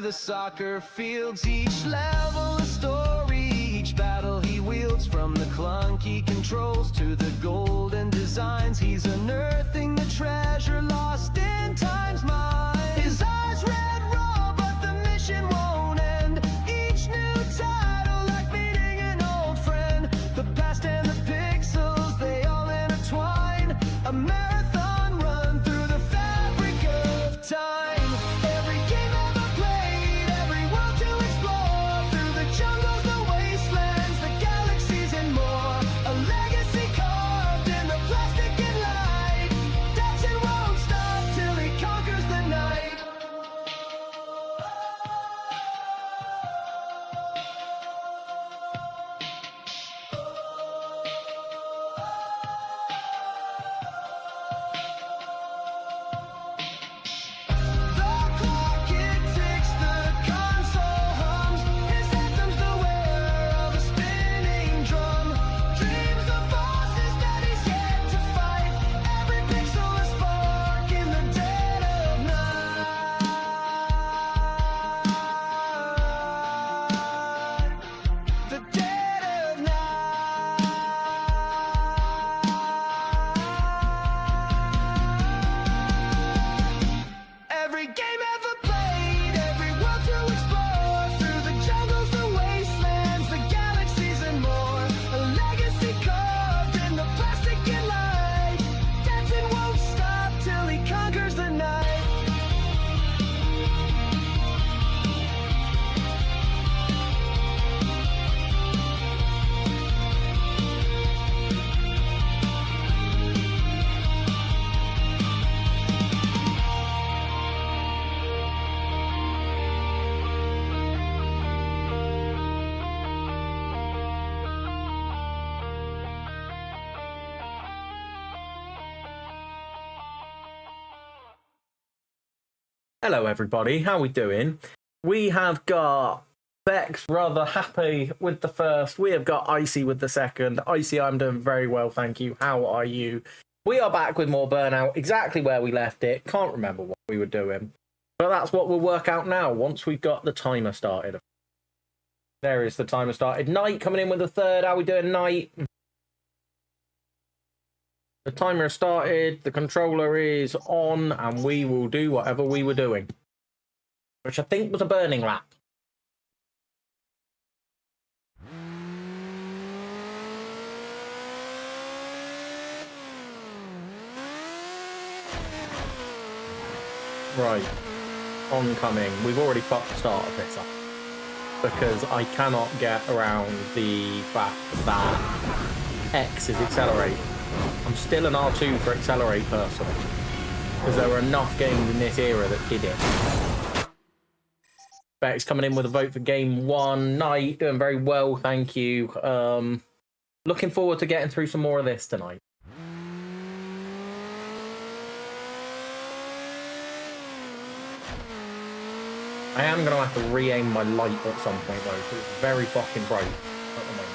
the soccer fields. Each level a story, each battle he wields. From the clunky controls to the golden designs, he's unearthing the treasure lost in time's mine. His eyes red raw, but the mission won't end. Each new title like meeting an old friend. The past and the pixels, they all intertwine. A marathon run through the fabric of time. Every game ever played, every world to explore. Through the jungles, the wastelands, the galaxies and more. A legacy carved in the plastic and light. Dancing won't stop till he conquers the night. The clock it ticks, the console hums. His anthem's the wearer of a spinning drum. Dreams of bosses that he's yet to fight. Every pixel a spark in the dead of night. The dead of night. Every game ever played, every world to explore. Through the jungles, the wastelands, the galaxies and more. A legacy carved in the plastic and light. Dancing won't stop till he conquers the night. Hello everybody, how we doing? We have got Bex rather happy with the first, we have got Icy with the second. Icy, I'm doing very well, thank you. How are you? We are back with more Burnout, exactly where we left it. Can't remember what we were doing, but that's what we'll work out now once we've got the timer started. There is the timer started. Knight coming in with the third. How we doing, Knight? The timer has started, the controller is on, and we will do whatever we were doing. Which I think was a burning lap. Right. Oncoming. We've already fucked the start of this up. Because I cannot get around the fact that X is accelerating. I'm still an R2 for accelerate personally, because there were enough games in this era that did it. Bex coming in with a vote for game one. Knight doing very well, thank you. Looking forward to getting through some more of this tonight. I am going to have to re-aim my light at some point though, because it's very fucking bright at the moment.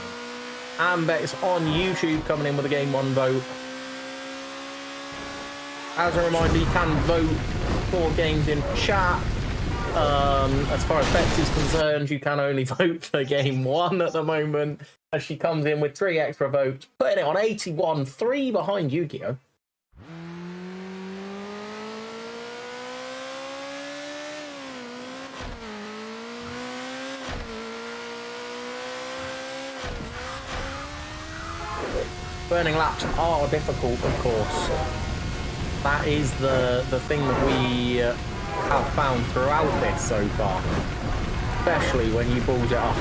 And Bex on YouTube coming in with a game one vote. As a reminder, you can vote for games in chat. As far as Bex is concerned, you can only vote for game one at the moment, as she comes in with 3 extra votes, putting it on 81, 3 behind Yu-Gi-Oh! Burning laps are difficult, of course. That is the thing that we have found throughout this so far. Especially when you balls it up.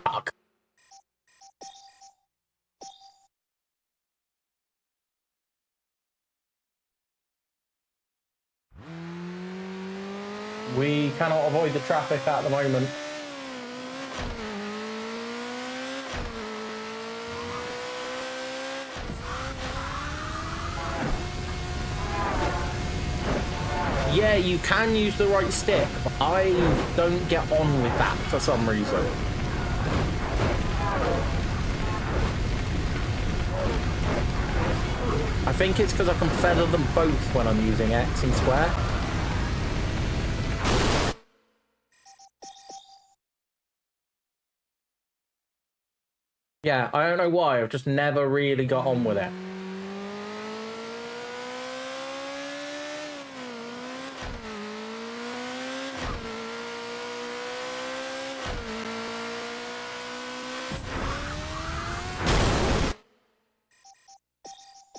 Fuck. We cannot avoid the traffic at the moment. Yeah, you can use the right stick, but I don't get on with that for some reason. think it's because I can feather them both when I'm using X and square. Yeah, I don't know why. I've just never really got on with it.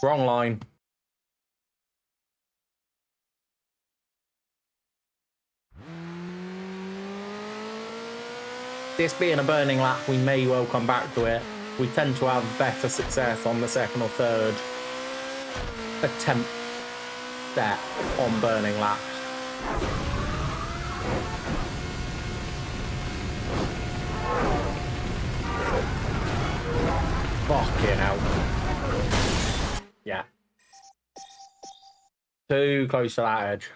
Wrong line. This being a burning lap, we may well come back to it. We tend to have better success on the second or third attempt there on burning laps. Fucking hell. Yeah. Too close to that edge.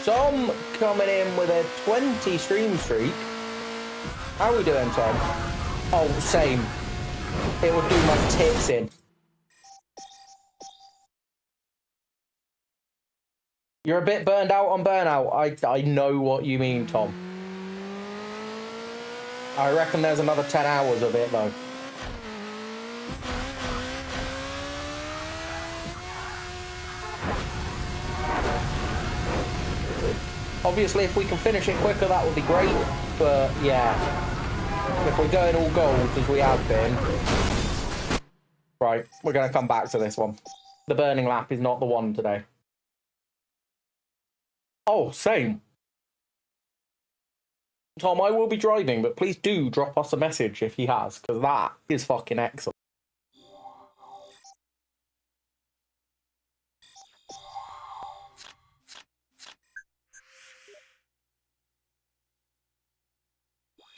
Tom coming in with a 20 stream streak. How are we doing, Tom? Oh, same. It would do my tits in. You're a bit burned out on Burnout. I know what you mean, Tom. I reckon there's another 10 hours of it, though. Obviously, if we can finish it quicker, that would be great. But, yeah. If we're going all gold, as we have been... Right, we're going to come back to this one. The burning lap is not the one today. Oh, same. Tom, I will be driving, but please do drop us a message if he has, because that is fucking excellent.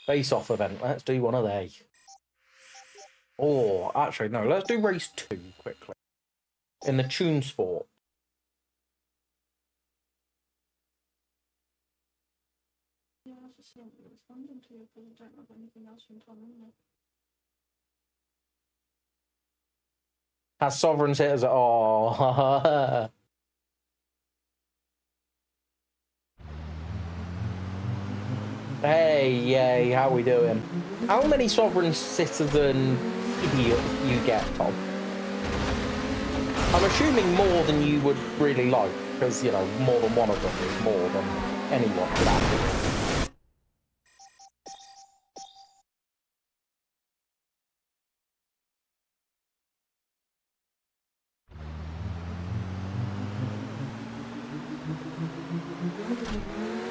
Face-off event. Let's do one of they. Or, actually, no, let's do race 2 quickly. In the Tune Sport. Yeah, I was just responding to you because I don't have anything else from Tom, isn't it? Has Sovereigns hit us? Oh. Hey, yay, how we doing? How many Sovereign Citizen idiot you get, Tom? I'm assuming more than you would really like, because, you know, more than one of them is more than anyone could have.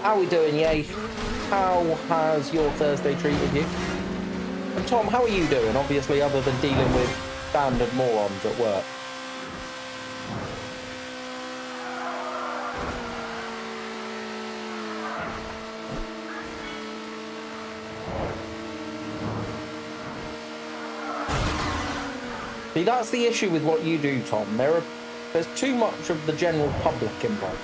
How we doing, yay? How has your Thursday treated you? And Tom, how are you doing? Obviously, other than dealing with standard morons at work. See, that's the issue with what you do, Tom. There's too much of the general public involved.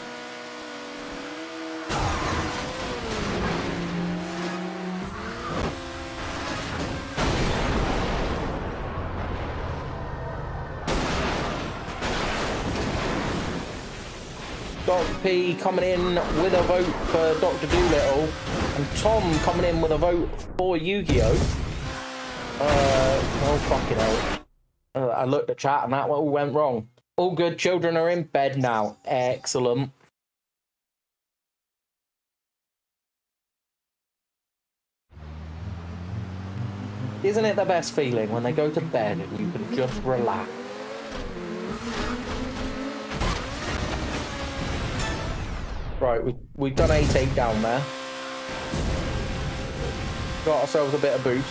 Dr. P coming in with a vote for Dr. Doolittle, and Tom coming in with a vote for Yu-Gi-Oh! Oh fucking hell. I looked at chat and that all went wrong. All good, children are in bed now. Excellent. Isn't it the best feeling when they go to bed and you can just relax? Right, we've done a takedown there. Got ourselves a bit of boost.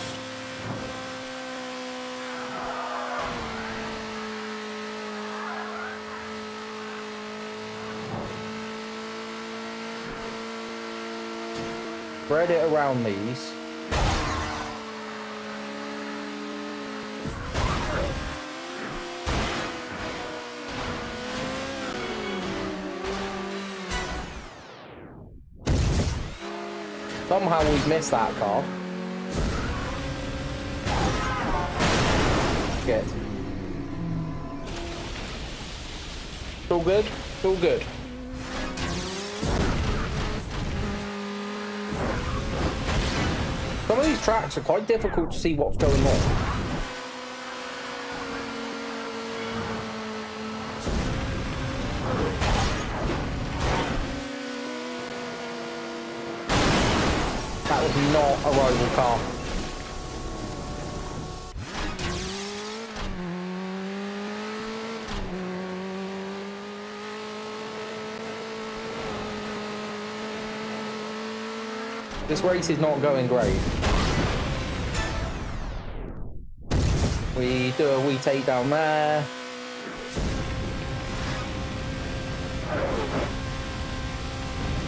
Spread it around these. Somehow we've missed that car. Shit. It's all good. It's all good. Some of these tracks are quite difficult to see what's going on. That was not a rival car. This race is not going great. We do a wee takedown there.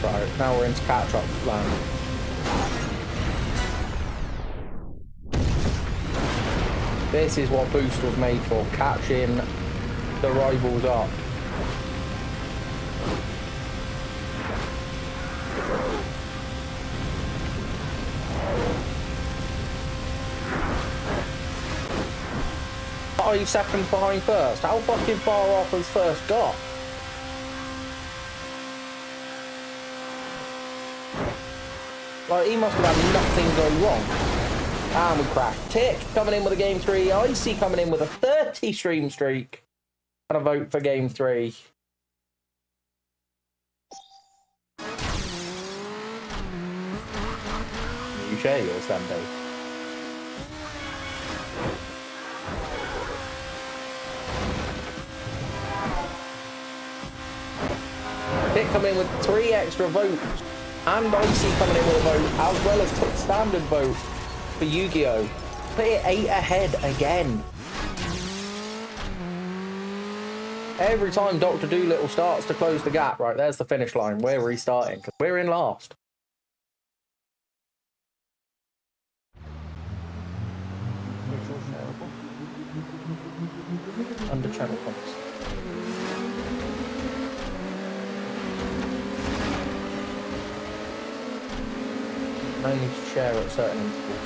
Right, now we're into catch-up land. This is what Boost was made for, catching the rivals up. .5 seconds behind first. How fucking far off has first got? Like, he must have had nothing go wrong. And we crashed. Tick coming in with a game 3. Icy coming in with a 30 stream streak. And a vote for game 3. You share your Sunday. Tick coming in with 3 extra votes. And Icy coming in with a vote, as well as Tick's standard vote for Yu-Gi-Oh! Put it 8 ahead again. Every time Dr. Dolittle starts to close the gap, right, there's the finish line. We're restarting, because we're in last. Under channel points. I need to share at certain intervals.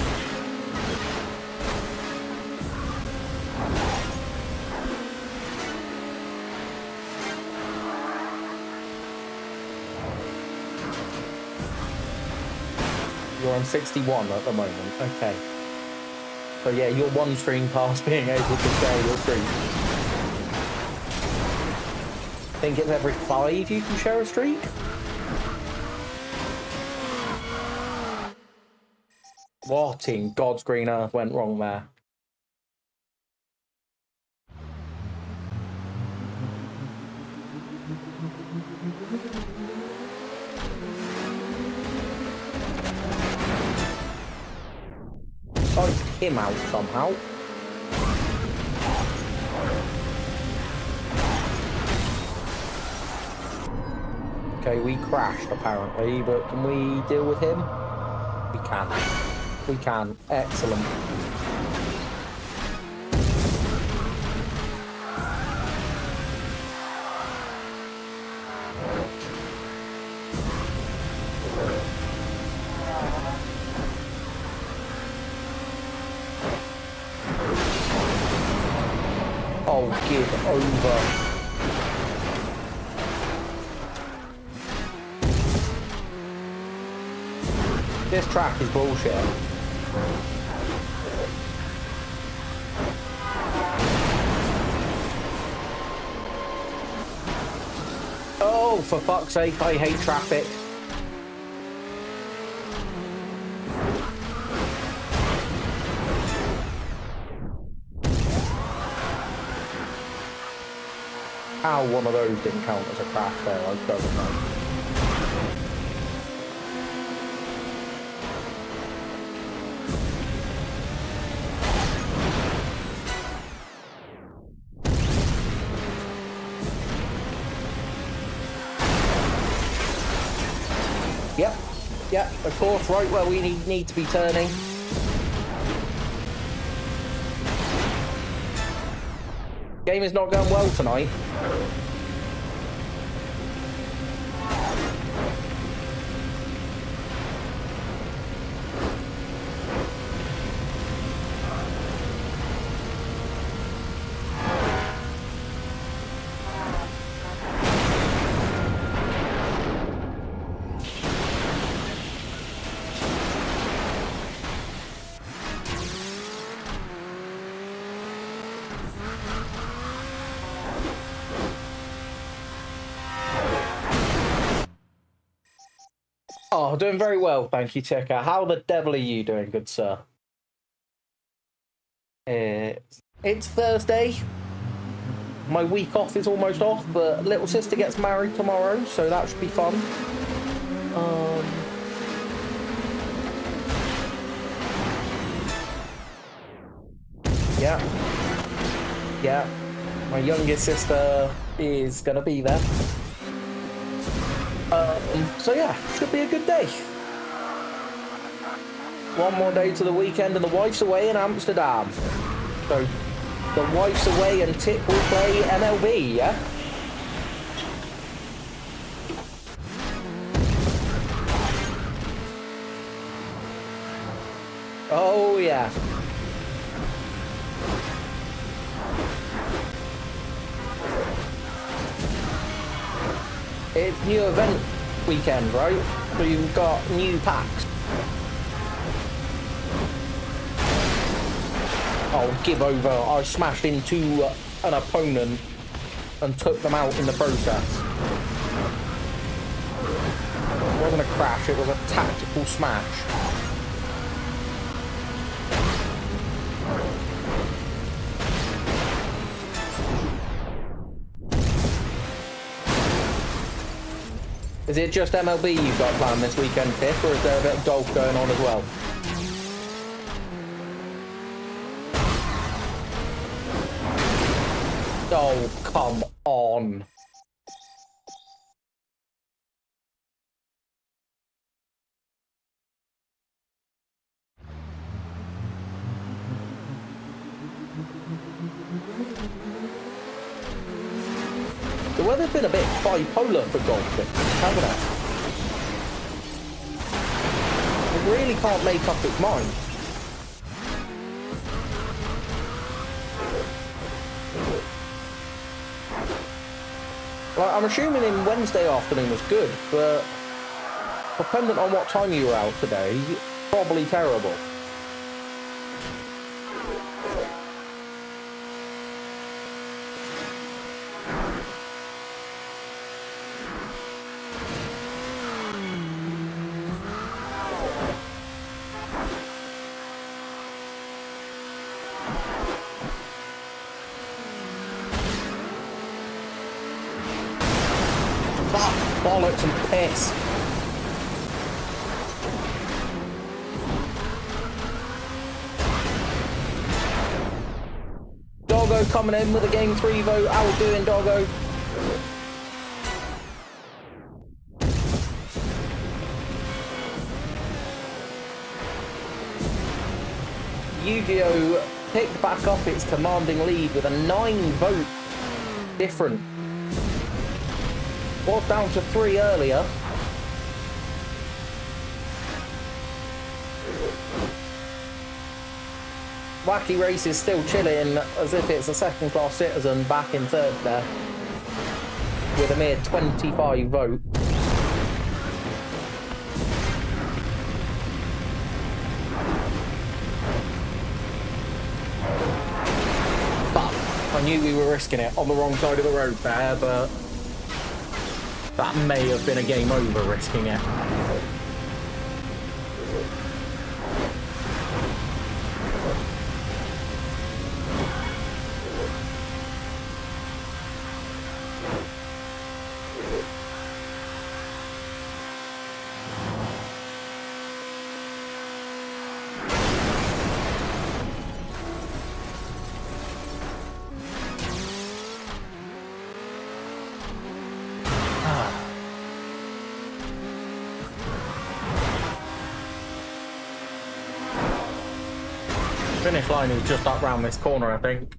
You're on 61 at the moment, okay. So yeah, you're one stream past being able to share your stream. I think it's every 5 you can share a streak? What in God's green earth went wrong there? Psyched him out somehow. Okay, we crashed apparently, but can we deal with him? We can. We can. Excellent. Oh, give over. This track is bullshit. Oh, for fuck's sake, I hate traffic. How one of those didn't count as a crash there, I don't know. Yep, of course, right where we need to be turning. Game is not going well tonight. Oh, doing very well, thank you, Ticker. How the devil are you doing, good sir? It's Thursday. My week off is almost off, but little sister gets married tomorrow, so that should be fun. Yeah. My youngest sister is gonna be there. So yeah, should be a good day. One more day to the weekend, and the wife's away in Amsterdam. So the wife's away, and Tick will play MLB. Yeah. Oh yeah. It's new event weekend, right? So you've got new packs. Oh, give over. I smashed into an opponent and took them out in the process. It wasn't a crash, it was a tactical smash. Is it just MLB you've got planned this weekend, Tiff, or is there a bit of golf going on as well? Oh, come on. The weather's been a bit bipolar for golfing, hasn't it? It really can't make up its mind. Like, I'm assuming in Wednesday afternoon was good, but dependent on what time you were out today, probably terrible. Bollocks and piss. Doggo coming in with a game 3 vote. How we doing, Doggo? Yu-Gi-Oh! Picked back up its commanding lead with a 9-vote difference. Was down to 3 earlier. Wacky Race is still chilling as if it's a second-class citizen back in third there, with a mere 25 votes. But I knew we were risking it on the wrong side of the road there, but that may have been a game over risking it. Finish line is just up round this corner, I think.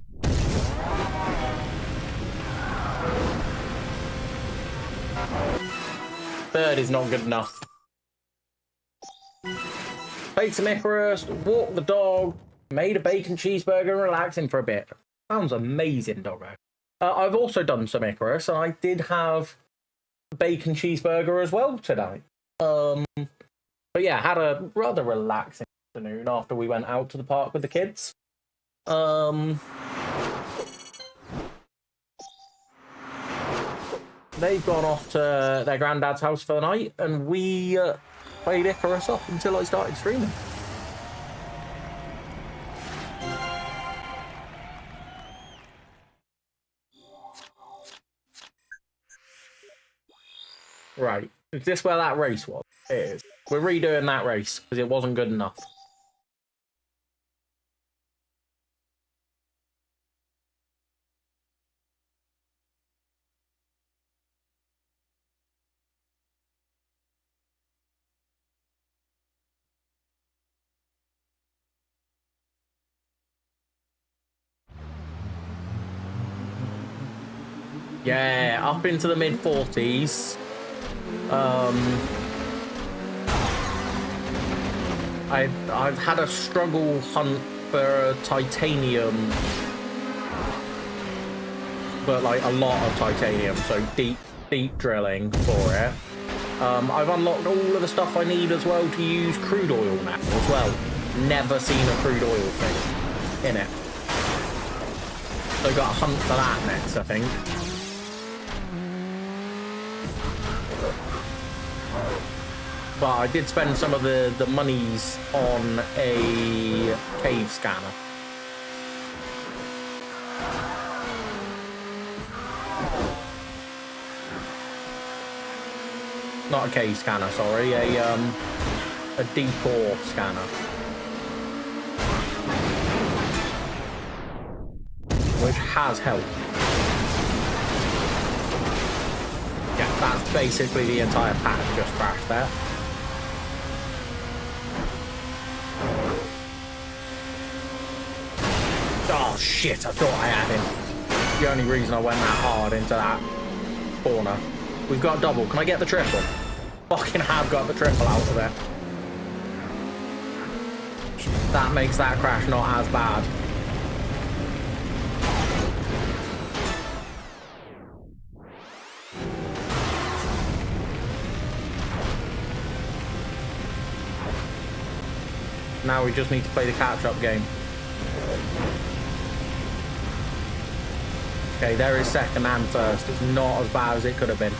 Third is not good enough. Played some Icarus, walked the dog, made a bacon cheeseburger, relaxing for a bit. Sounds amazing, doggo. I've also done some Icarus, and I did have a bacon cheeseburger as well tonight. But yeah, had a rather relaxing afternoon after we went out to the park with the kids. They've gone off to their granddad's house for the night, and we played Icarus up until I started streaming. Right. Is this where that race was? It is. We're redoing that race because it wasn't good enough. Yeah, up into the mid-40s. I've had a struggle hunt for titanium, but like a lot of titanium, so deep drilling for it. I've unlocked all of the stuff I need as well to use crude oil now as well. Never seen a crude oil thing in it. So I've got a hunt for that next, I think. But I did spend some of the monies on a cave scanner. Not a cave scanner, sorry, a deep ore scanner. Which has helped. Yeah, that's basically the entire pack just crashed there. Oh shit, I thought I had him. The only reason I went that hard into that corner. We've got double. Can I get the triple? Fucking have got the triple out of it. That makes that crash not as bad. Now we just need to play the catch-up game. Okay, there is second and first. It's not as bad as it could have been.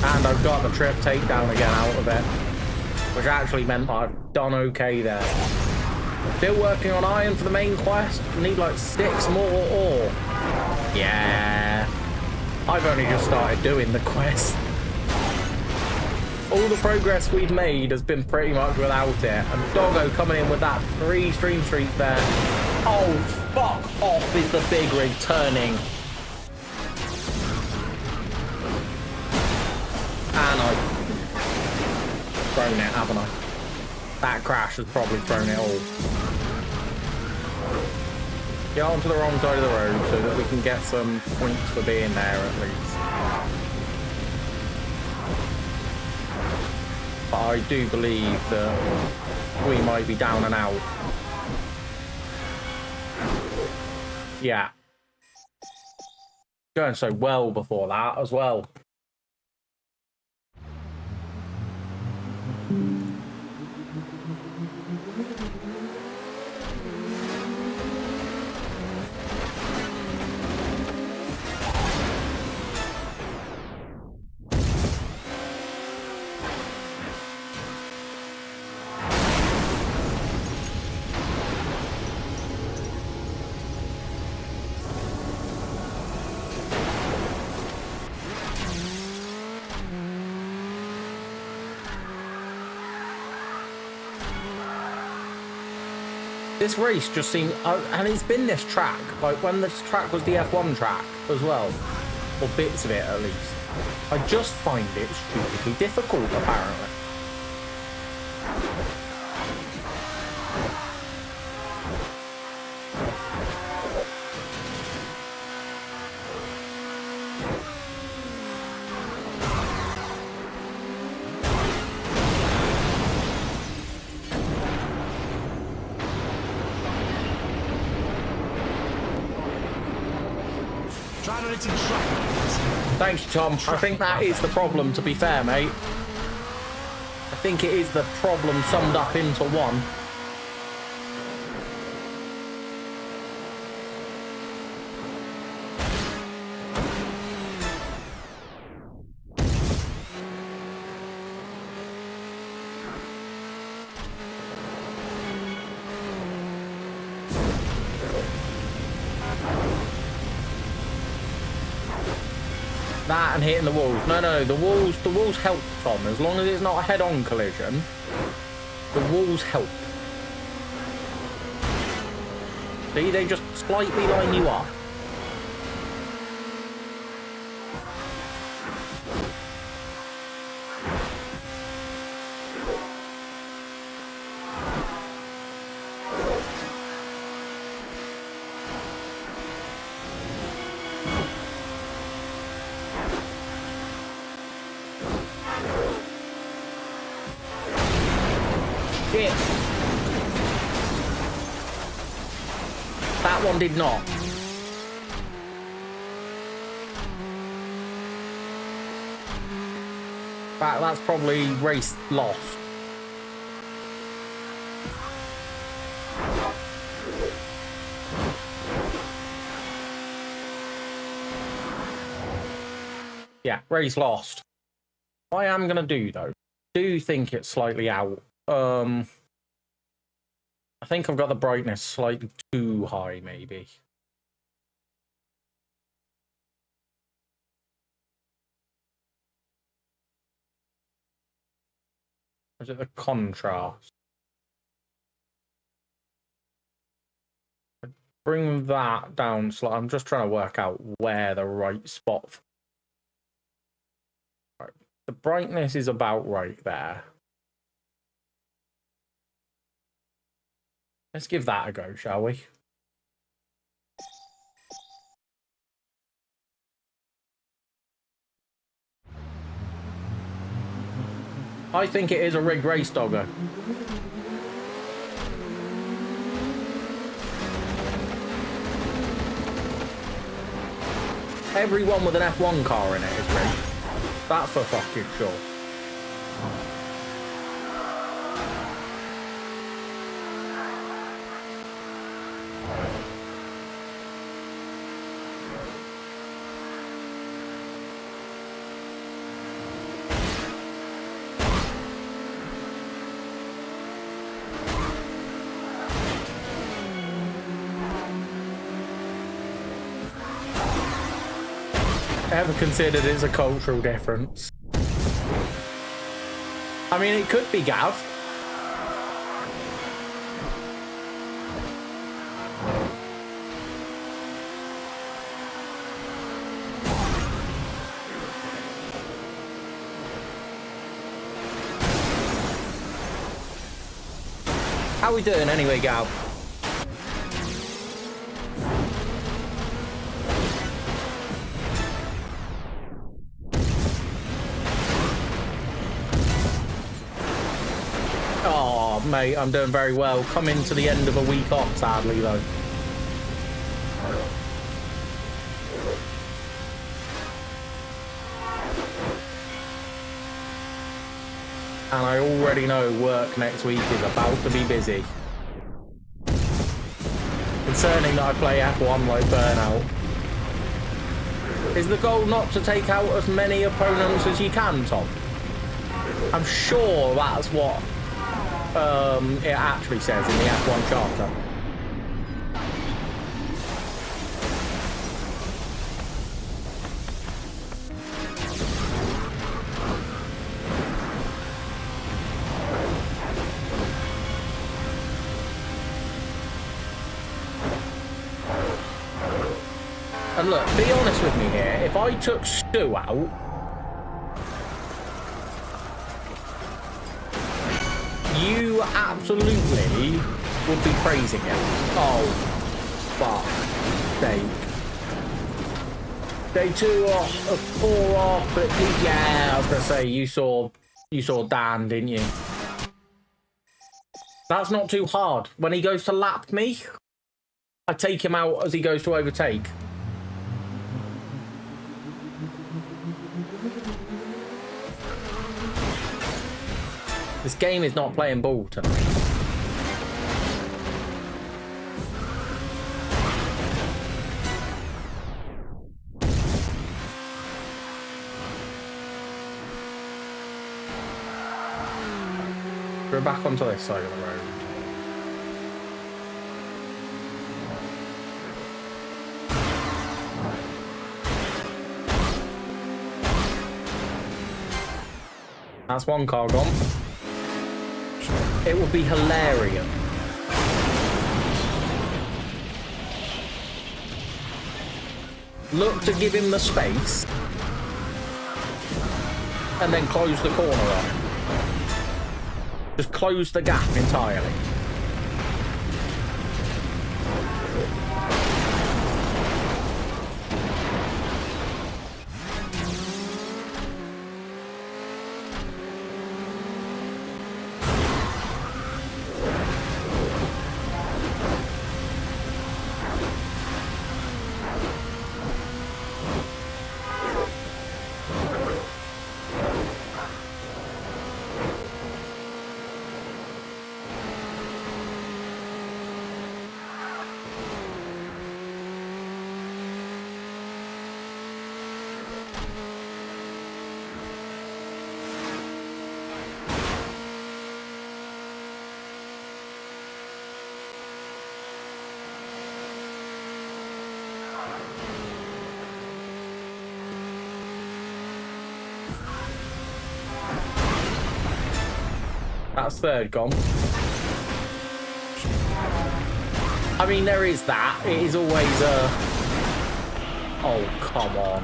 And I've got the trip takedown again out of it, which actually meant that I've done okay there. Still working on iron for the main quest. Need like 6 more ore. Yeah. I've only just started doing the quest. All the progress we've made has been pretty much without it. And Doggo coming in with that 3 stream streaks there. Oh, fuck off is the big rig turning. And I've thrown it, haven't I? That crash has probably thrown it all. Get onto the wrong side of the road so that we can get some points for being there at least. But I do believe that we might be down and out. Yeah. Going so well before that as well. This race just seemed, and it's been this track, like when this track was the F1 track as well, or bits of it at least. I just find it stupidly difficult, apparently. Thanks, Tom. I think that is the problem, to be fair, mate. I think it is the problem summed up into one. That and hitting the walls. No, the walls help, Tom. As long as it's not a head-on collision, the walls help. See, they just slightly line you up. Shit. That one did not. That's probably race lost. Yeah, race lost. What I am gonna do though, do think it's slightly out. I think I've got the brightness slightly too high, maybe. Or is it the contrast? Bring that down slightly. I'm just trying to work out where the right spot. Right. The brightness is about right there. Let's give that a go, shall we? I think it is a rigged race, Doggo. Everyone with an F1 car in it is rigged. That's for fucking sure. Ever considered it's a cultural difference? I mean, it could be, Gav. How we doing anyway, Gav? Mate, I'm doing very well. Coming to the end of a week off, sadly, though. And I already know work next week is about to be busy. Concerning that I play F1 like Burnout. Is the goal not to take out as many opponents as you can, Tom? I'm sure that's what it actually says in the F1 charter. And look, be honest with me here, if I took Stu out, you absolutely would be praising it. Oh, fuck sake. Day 2 off, 4 off, but yeah, I was gonna say you saw Dan, didn't you? That's not too hard. When he goes to lap me, I take him out as he goes to overtake. This game is not playing ball tonight. We're back onto this side of the road. That's one car gone. It would be hilarious. Look to give him the space and then close the corner on him. Just close the gap entirely. That's third gone. I mean, there is that. It is always a... Oh, come on.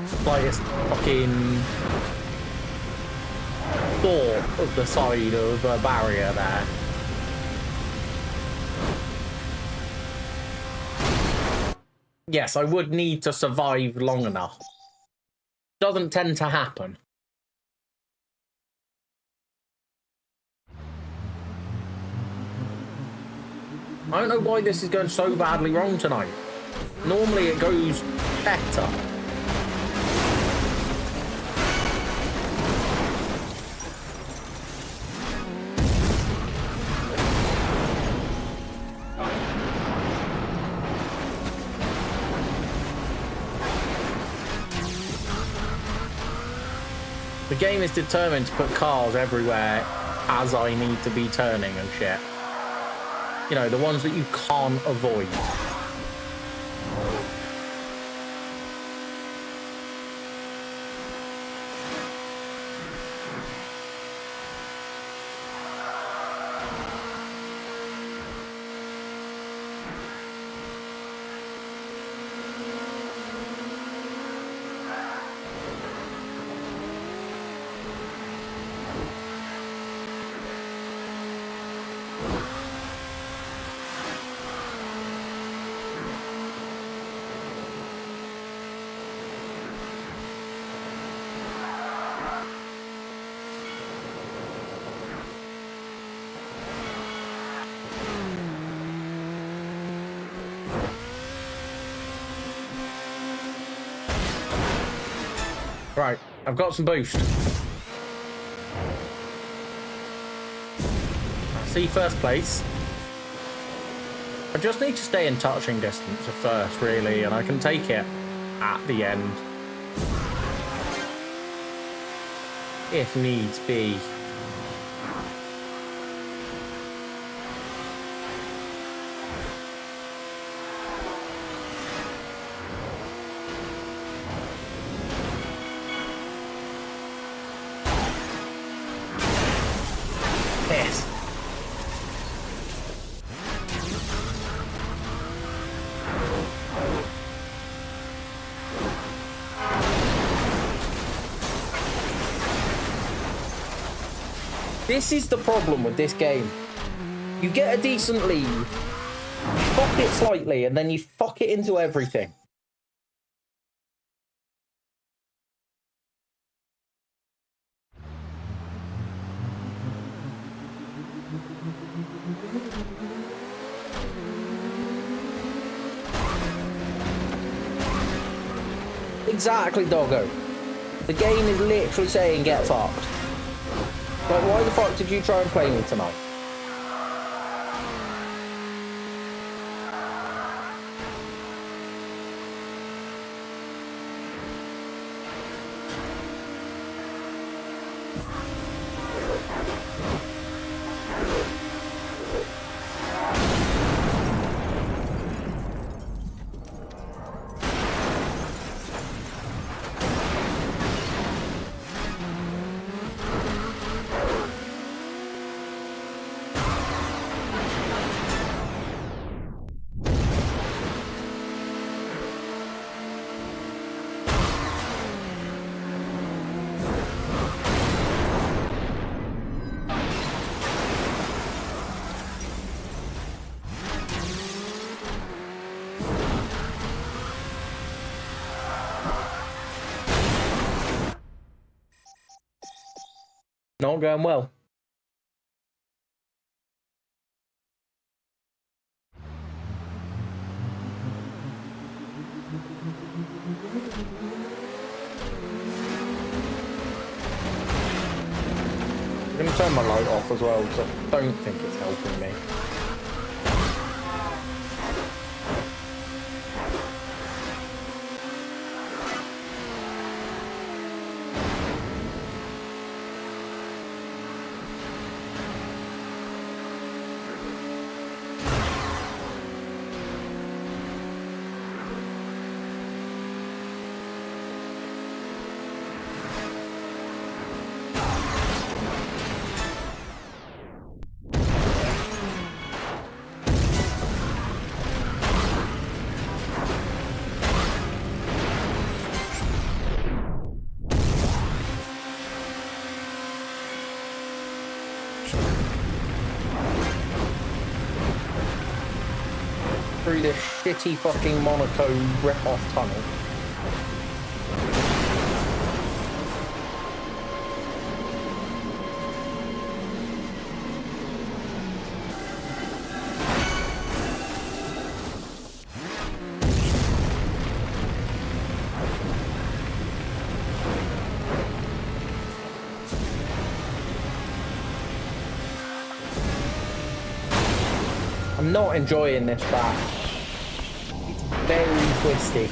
Slightest fucking thought of the side of a barrier there. Yes, I would need to survive long enough. Doesn't tend to happen. I don't know why this is going so badly wrong tonight. Normally it goes better. The game is determined to put cars everywhere as I need to be turning and shit. You know, the ones that you can't avoid. Right, I've got some boost. I see first place. I just need to stay in touching distance at first, really, and I can take it at the end. If needs be. Yes. This is the problem with this game. You get a decent lead, you fuck it slightly, and then you fuck it into everything. Exactly, doggo. The game is literally saying get fucked. Like, why the fuck did you try and play me tonight? Not going well. I'm going to turn my light off as well because I don't think it's helping me. Through this shitty fucking Monaco rip-off tunnel. I'm not enjoying this track. It's very twisty.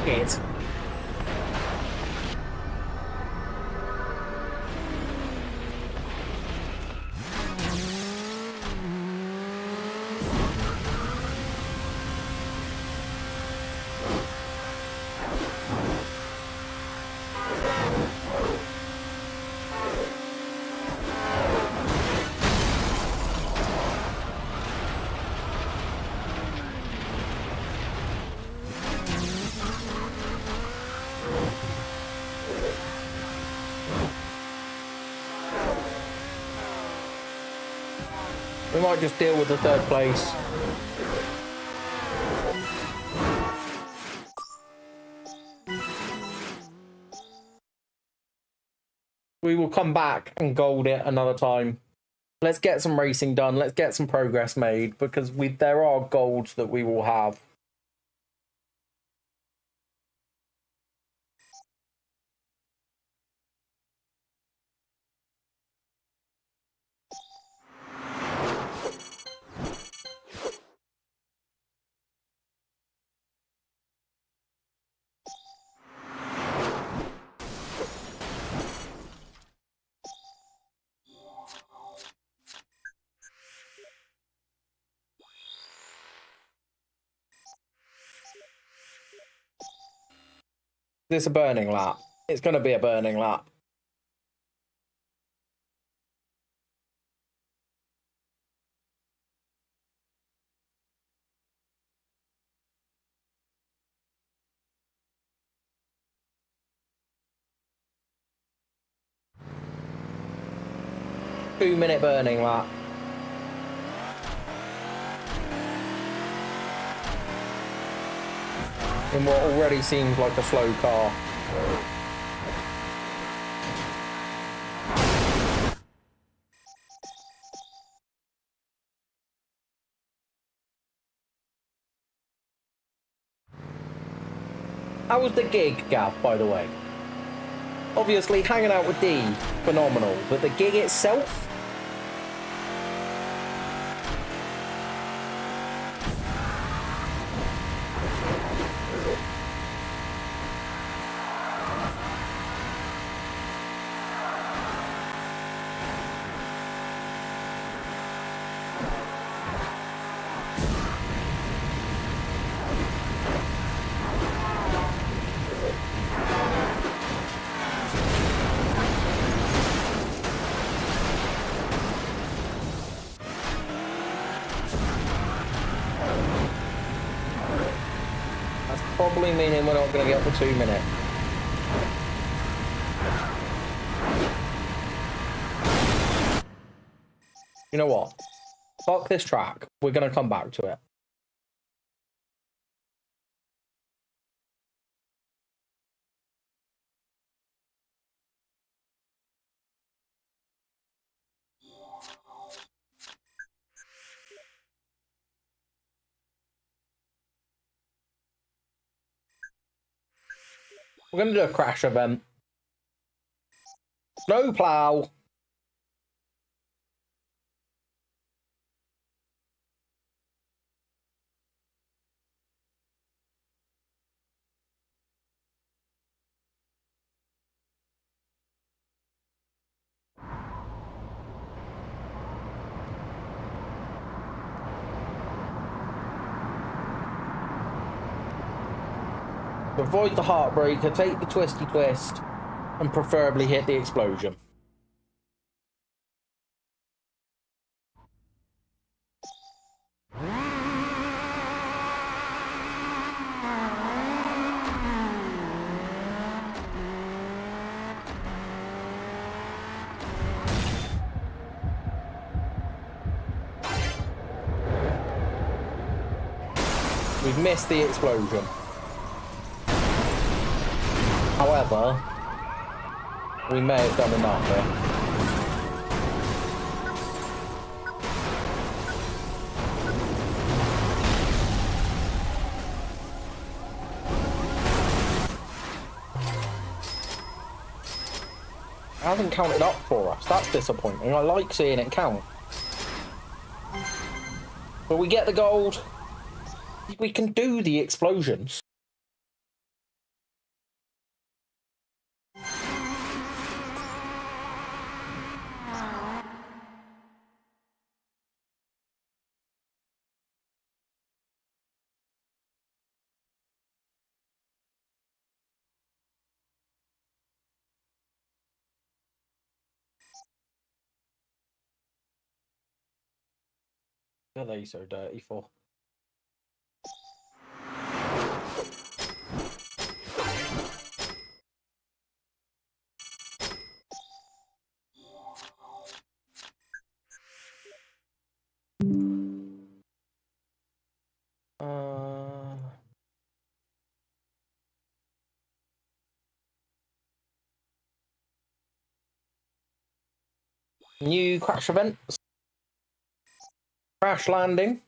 It. We might just deal with the third place. We will come back and gold it another time. Let's get some racing done. Let's get some progress made because there are golds that we will have. This a burning lap. It's going to be a burning lap. 2-minute burning lap. In what already seems like a slow car. How was the gig, Gav, by the way? Obviously, hanging out with D, phenomenal. But the gig itself? Probably meaning we're not going to get the 2 minute. You know what? Fuck this track. We're going to come back to it. We're going to do a crash event. Snow plow. Avoid the heartbreaker, take the twisty twist, and preferably hit the explosion. We've missed the explosion. However, we may have done enough here. It hasn't counted up for us. That's disappointing. I like seeing it count. But we get the gold. We can do the explosions. What are they so dirty for? New crash events. Crash landing.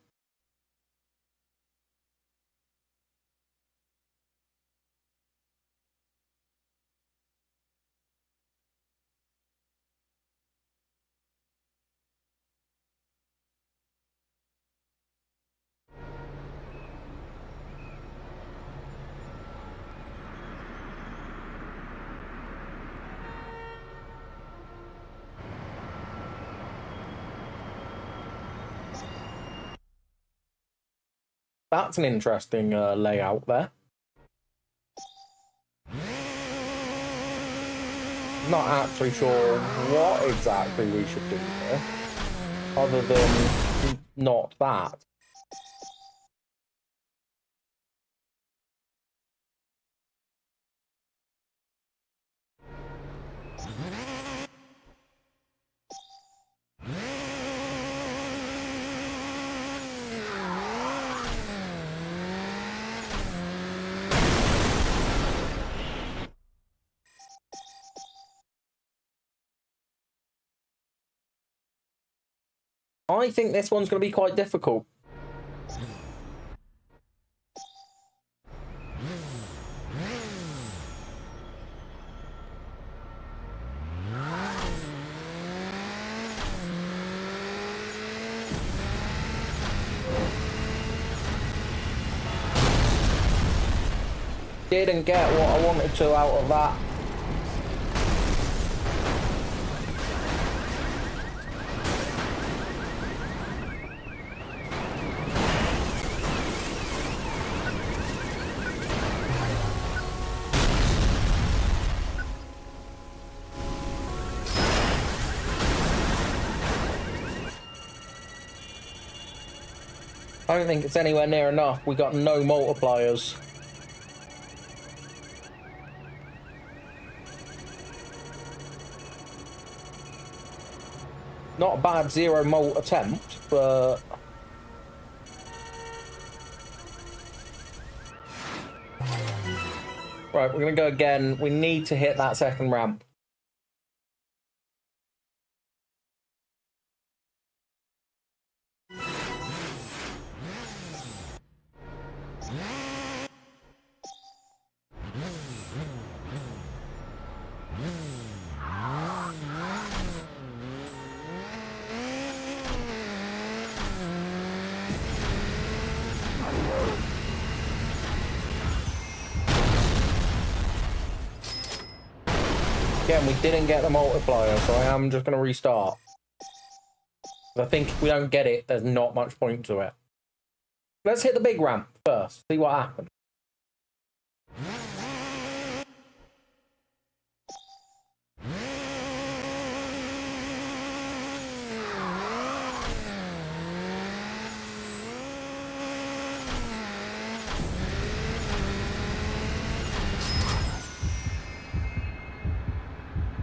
That's an interesting layout there. Not actually sure what exactly we should do here, other than not that. I think this one's going to be quite difficult. Didn't get what I wanted to out of that. I don't think it's anywhere near enough. We got no multipliers. Not a bad 0 mult attempt, but... Right, we're going to go again. We need to hit that second ramp. Again, we didn't get the multiplier, so I am just going to restart. I think if we don't get it, there's not much point to it. Let's hit the big ramp first, see what happens.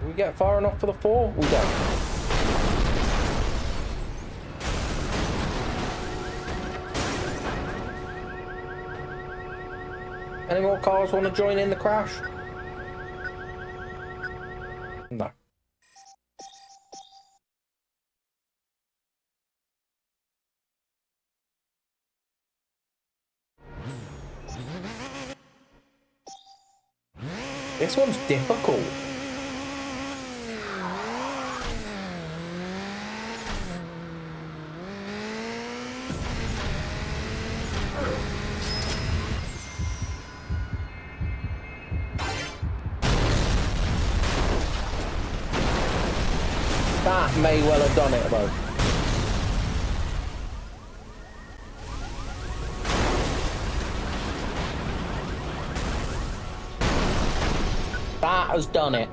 Do we get far enough for the 4? We don't. Any more cars want to join in the crash? No. This one's difficult. That may well have done it, though. That has done it.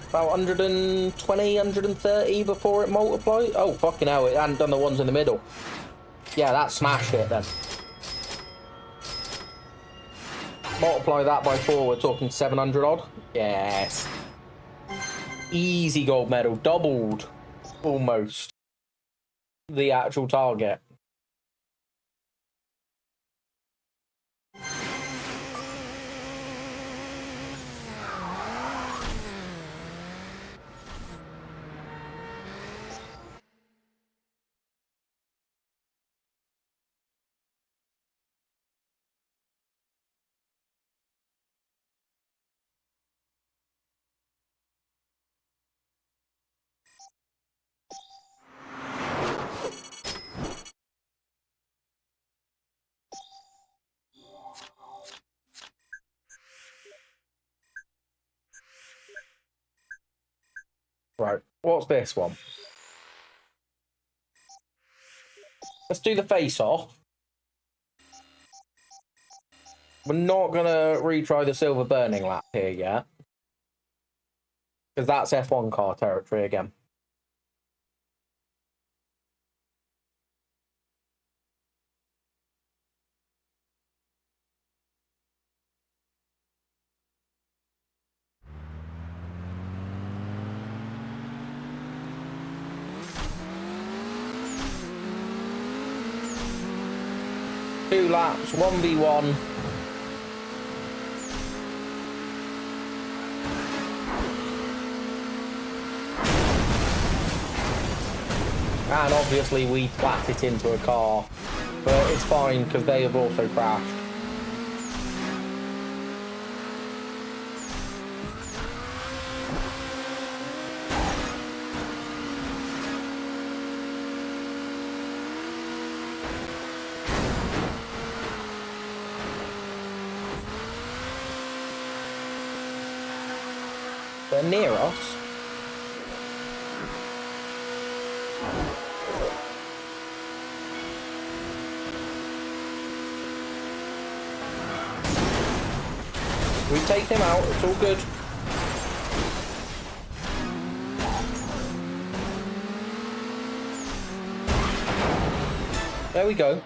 About 120, 130 before it multiplied. Oh, fucking hell, it hadn't done the ones in the middle. Yeah, that smashed it then. Multiply that by 4, we're talking 700 odd. Yes. Easy gold medal, doubled almost the actual target. Right, what's this one? Let's do the face-off. We're not going to retry the silver burning lap here yet. Because that's F1 car territory again. 2 laps, 1v1. And obviously we plat it into a car, but it's fine because they have also crashed. They're near us. We take him out, it's all good. There we go.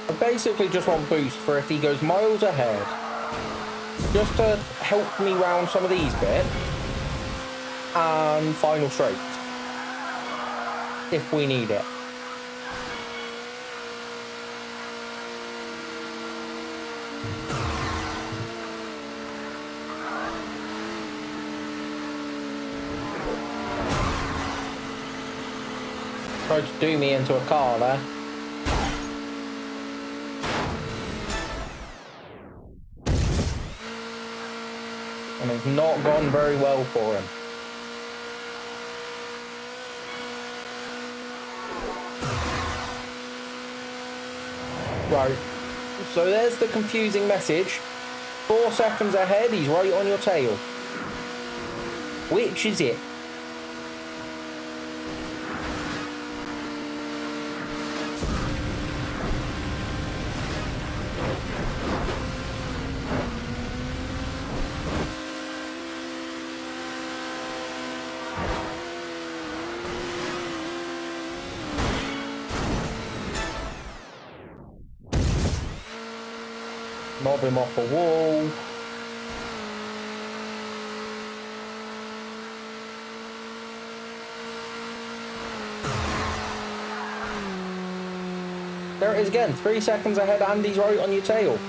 I basically just want boost for if he goes miles ahead. Just to help me round some of these bits. And final straight. If we need it. Tried to do me into a car there. And it's not gone very well for him. Right, so there's the confusing message. 4 seconds ahead, he's right on your tail. Which is it? Mob him off a wall. There it is again, 3 seconds ahead and he's right on your tail.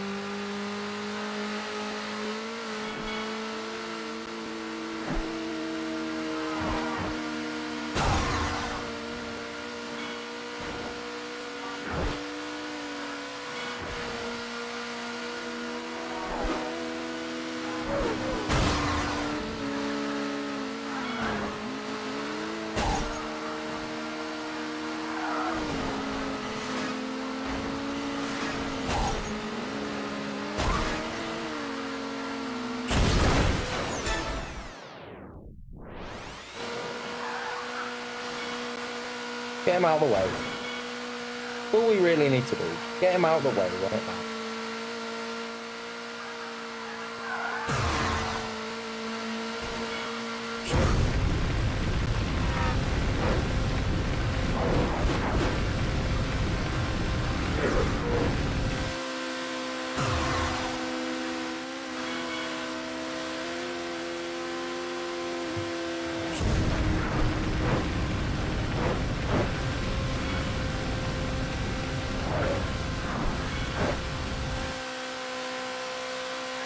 Get him out of the way. All we really need to do. Get him out of the way right now.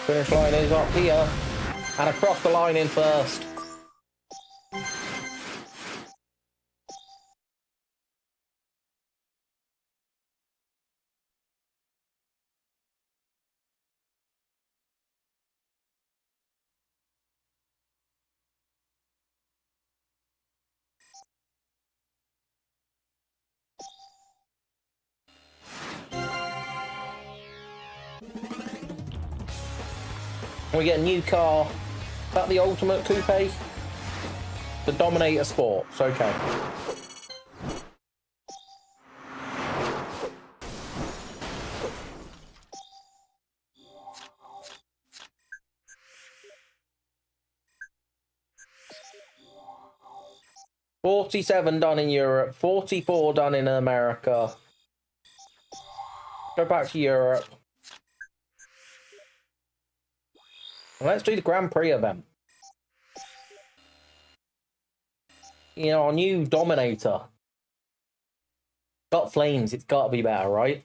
Finish line is up here, and across the line in first. We get a new car. Is that the ultimate coupe? The Dominator Sports, okay. $47 done in Europe, 44 done in America. Go back to Europe. Let's do the Grand Prix event. You know, our new Dominator. Got flames, it's got to be better, right?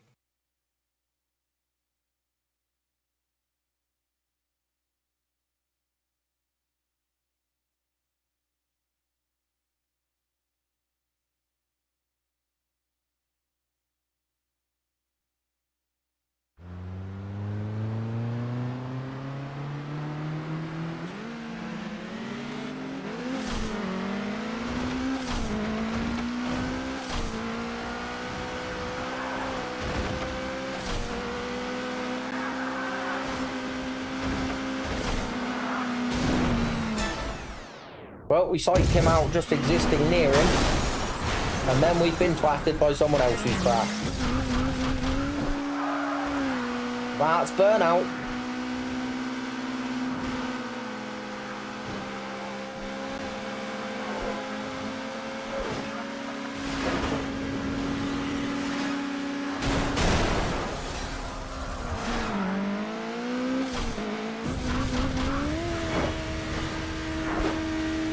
Well, we psyched him out just existing near him, and then we've been twatted by someone else who's crashed. That's Burnout.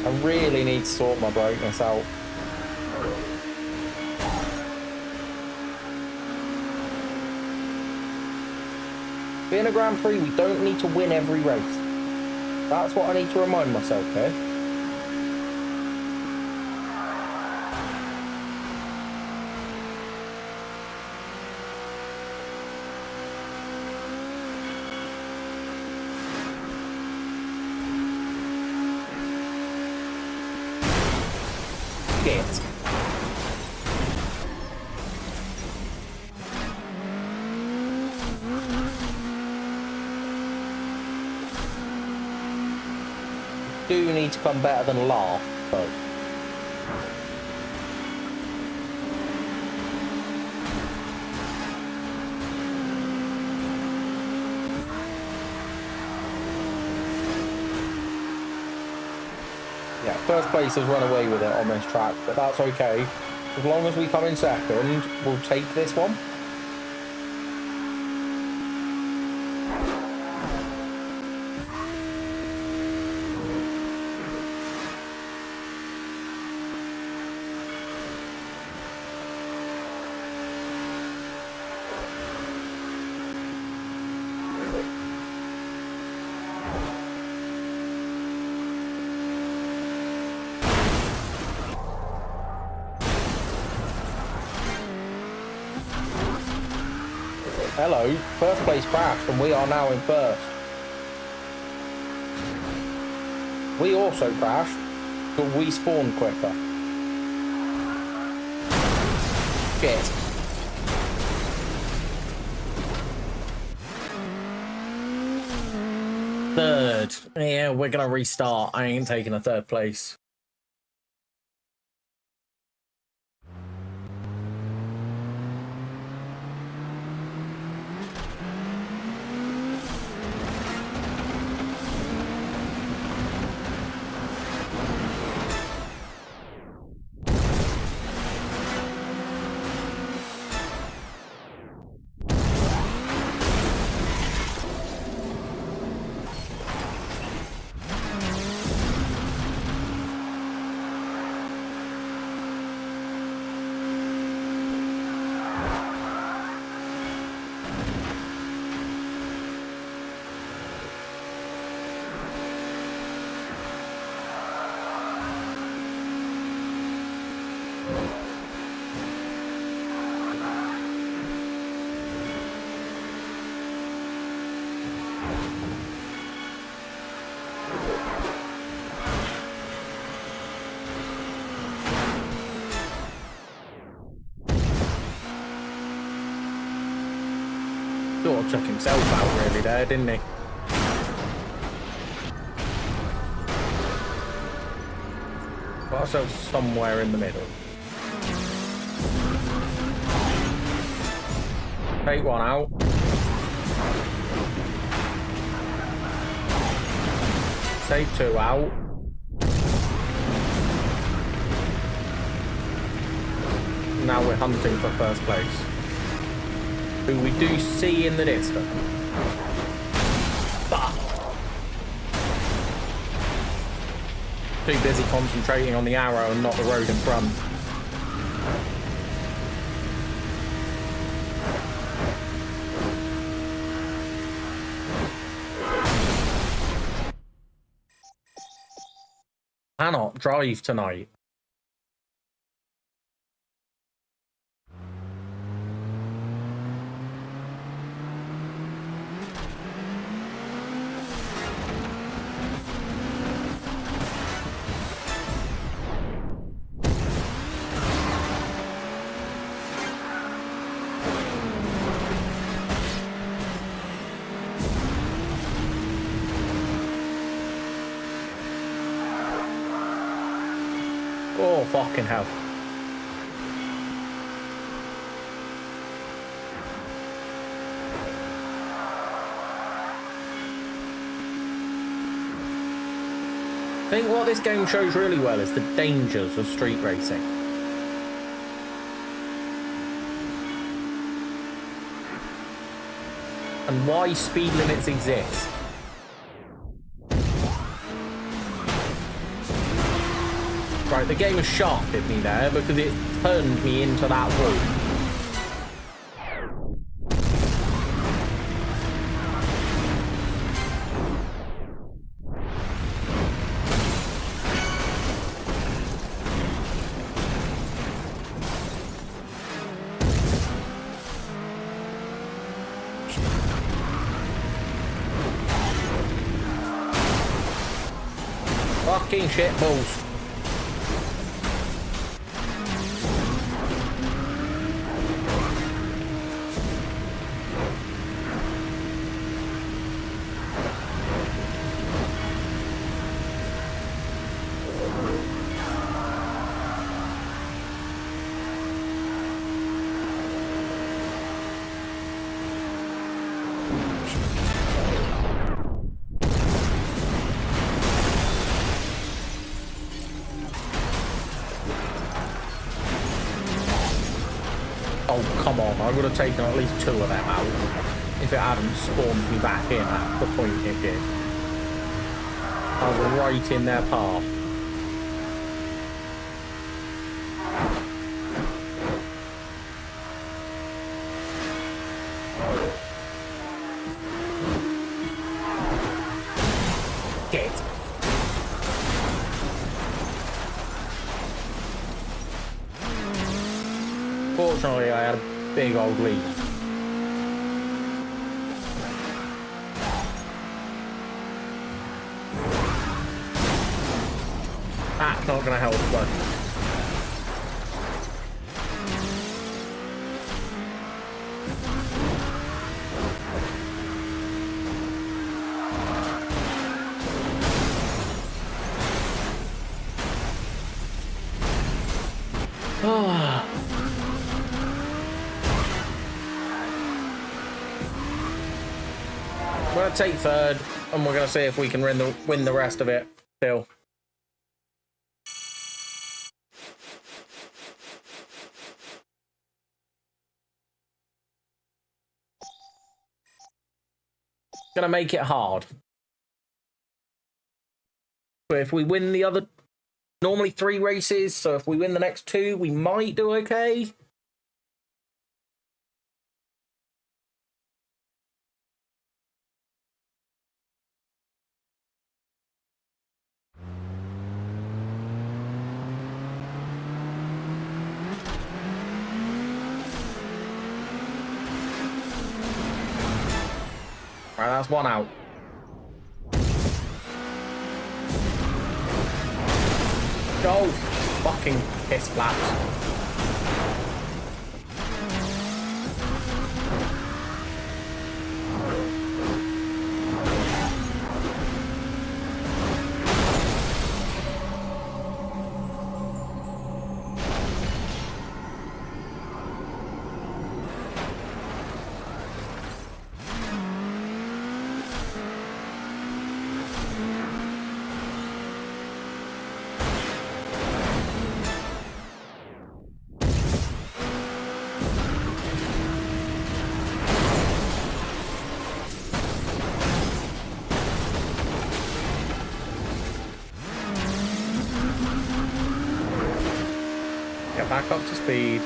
I really need to sort my brightness out. Being a Grand Prix, we don't need to win every race. That's what I need to remind myself here. Shit. Do need to come better than last, though. Yeah, first place has run away with it on this track, but that's okay. As long as we come in second, we'll take this one. Hello, first place crashed and we are now in first. We also crashed, but we spawned quicker. Shit. Third. Yeah, we're gonna restart. I ain't taking a third place. Sort of took himself out really there, didn't he? Got ourselves somewhere in the middle. Take one out. Take two out. Now we're hunting for first place, who we do see in the distance. Bah. Too busy concentrating on the arrow and not the road in front. Cannot drive tonight. Oh, fucking hell. I think what this game shows really well is the dangers of street racing. And why speed limits exist. Right, the game has shafted me there because it turned me into that wall. Fucking shitballs. Oh, come on. I would have taken at least 2 of them out if it hadn't spawned me back in at the point it did. I was right in their path. Get. Fortunately, I had a big old lead. That's not going to help, but... We're going to take 3rd, and we're going to see if we can win the rest of it still. Going to make it hard. But if we win the other... Normally 3 races, so if we win the next 2, we might do okay. Right, that's 1 out. Go! Fucking piss flaps. Back up to speed.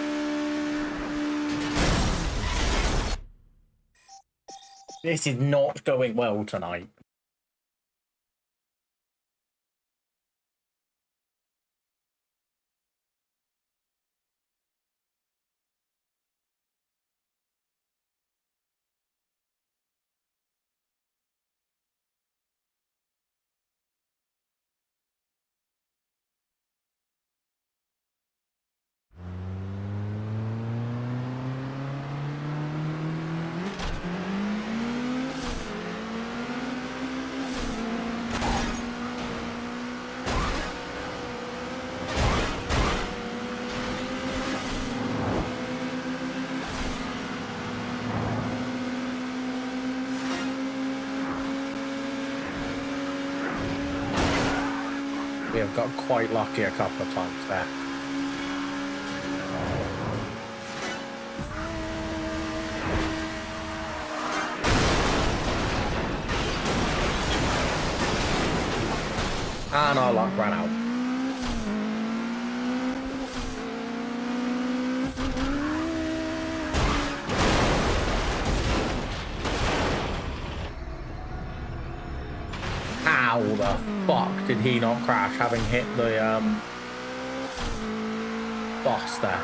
This is not going well tonight. We have got quite lucky a couple of times there. And our luck ran out. How the fuck did he not crash having hit the boss there?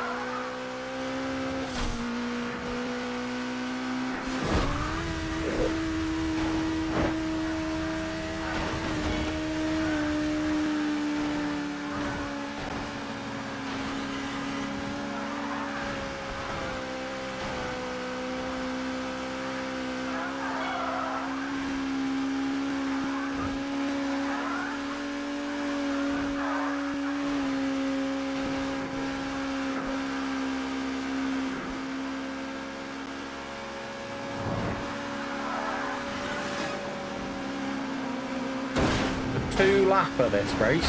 Two lap of this race.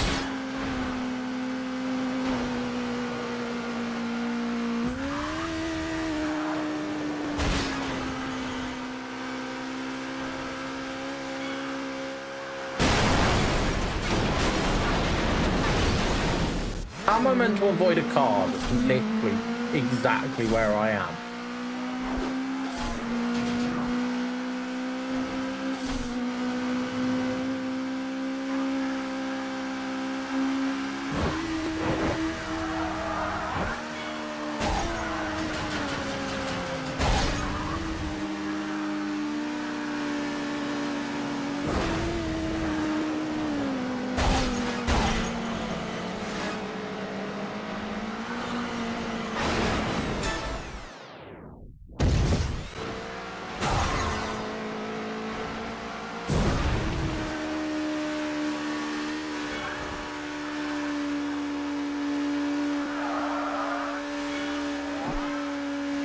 How am I meant to avoid a car that's literally exactly where I am?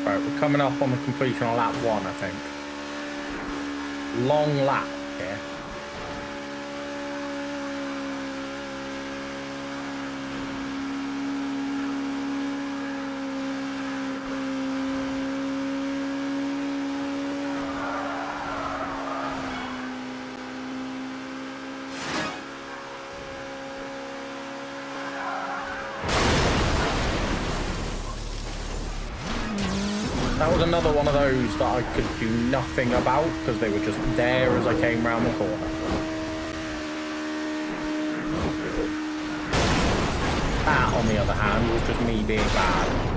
Right, we're coming up on the completion of lap 1, I think. Long lap here. That was another one of those that I could do nothing about because they were just there as I came round the corner. That, on the other hand, was just me being bad.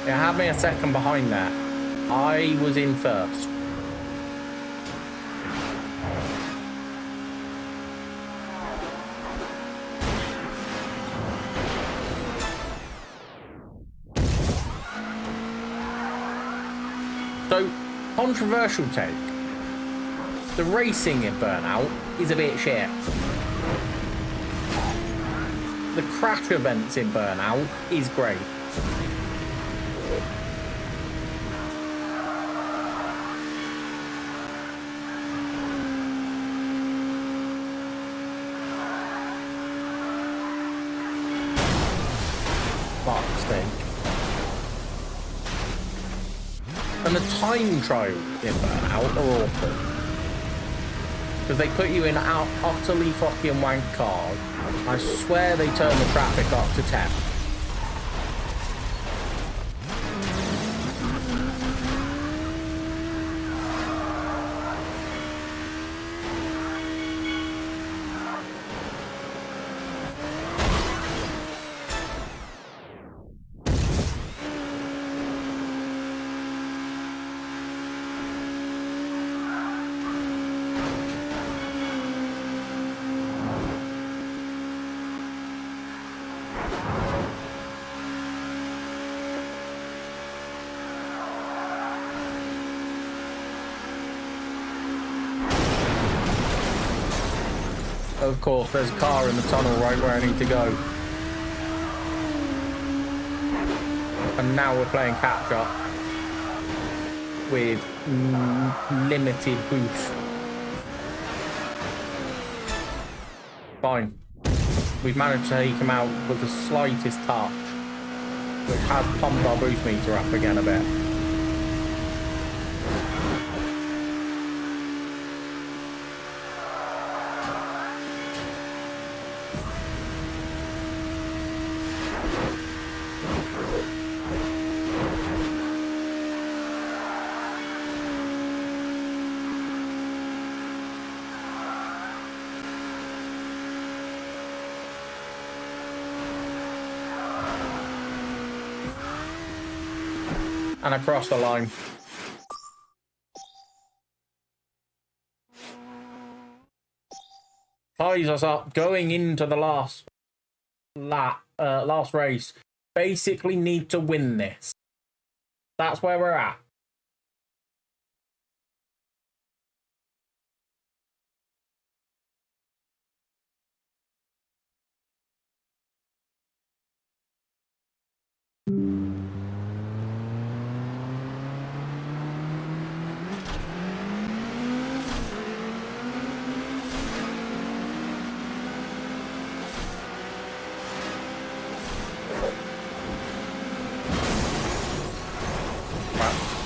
It had me a second behind there. I was in first. So, controversial take. The racing in Burnout is a bit shit. The crash events in Burnout is great. And the time trials in Burnout are awful. Because they put you in utterly fucking wank cars. I swear they turn the traffic up to 10. Of course, there's a car in the tunnel right where I need to go. And now we're playing catch up with limited boost. Fine. We've managed to take him out with the slightest touch, which has pumped our boost meter up again a bit. And across the line. Ties us up going into the last race. Basically need to win this. That's where we're at.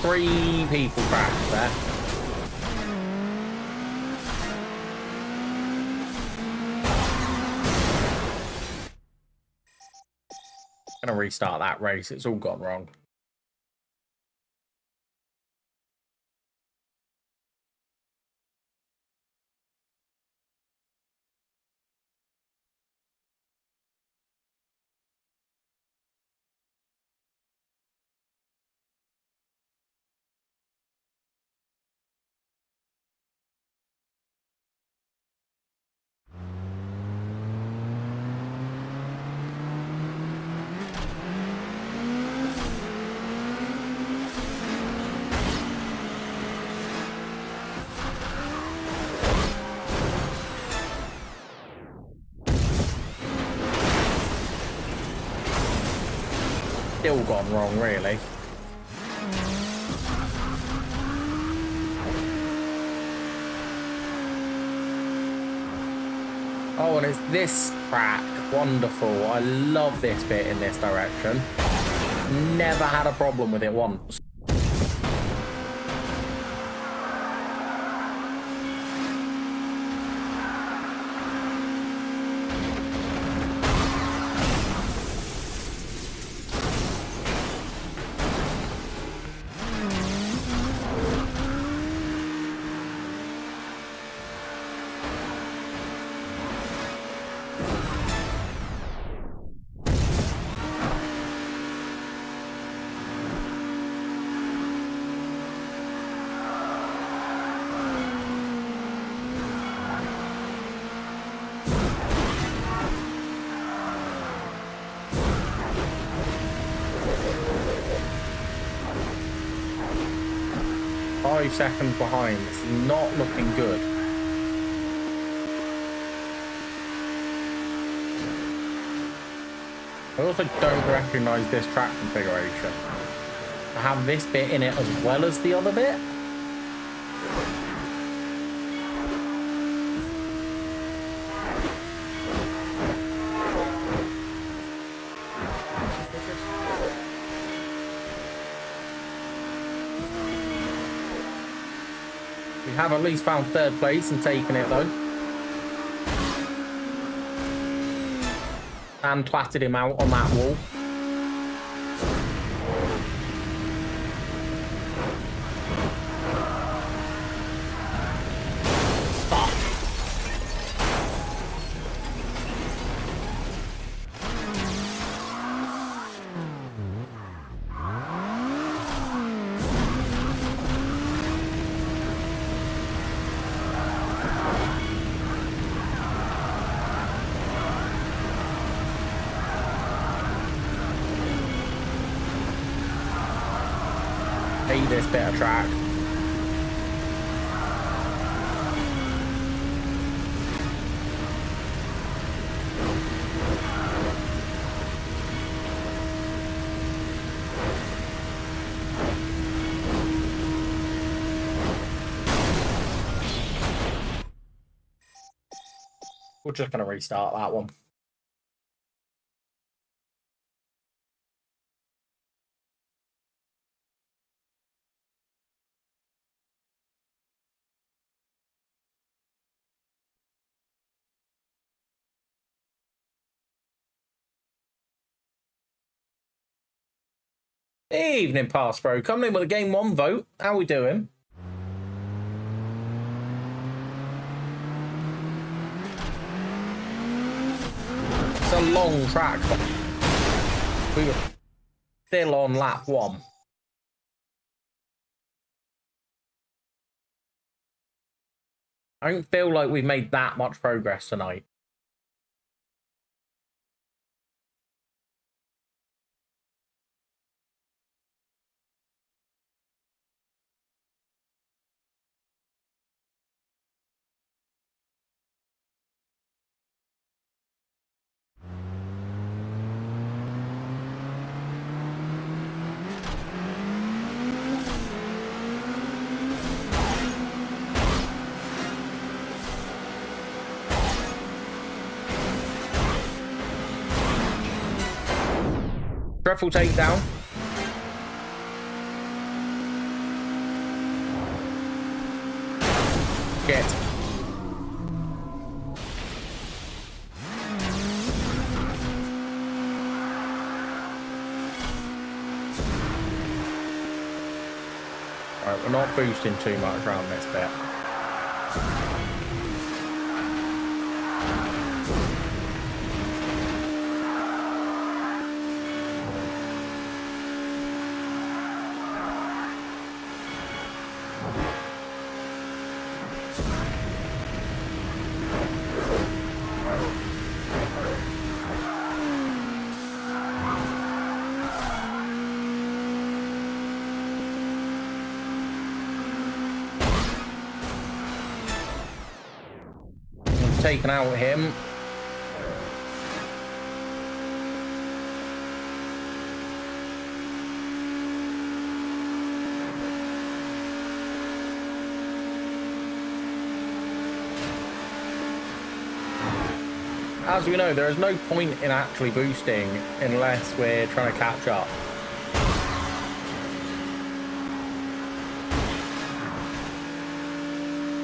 Three people crashed there. Gonna restart that race. It's all gone wrong. Still gone wrong, really. Oh, and it's this track. Wonderful. I love this bit in this direction. Never had a problem with it once. Seconds behind. It's not looking good. I also don't recognize this track configuration. I have this bit in it as well as the other bit. We have at least found third place and taken it though. And twatted him out on that wall. This bit of track. We're just going to restart that one. Evening, Pass Pro. Coming in with a game 1 vote. How we doing? It's a long track. We were still on lap 1. I don't feel like we've made that much progress tonight. Dreadful takedown. Shit. Alright, we're not boosting too much around this bit. Taken out him. As we know, there is no point in actually boosting unless we're trying to catch up.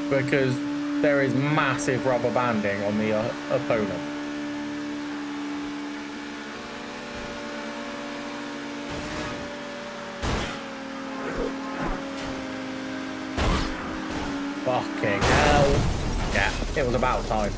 Because there is massive rubber banding on the opponent. Fucking hell. Yeah, it was about time.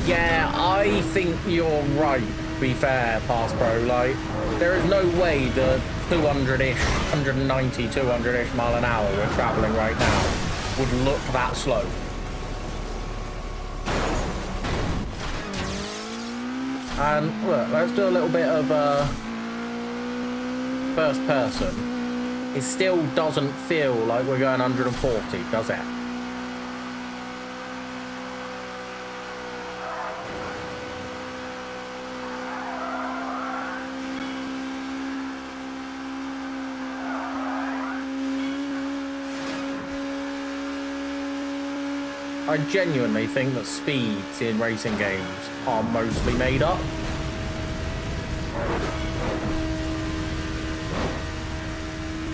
Yeah, I think you're right, to be fair, Pass Pro. Like, there is no way the 200-ish, 190, 200-ish mile an hour we're travelling right now would look that slow. And look, let's do a little bit of first person. It still doesn't feel like we're going 140, does it? I genuinely think that speeds in racing games are mostly made up.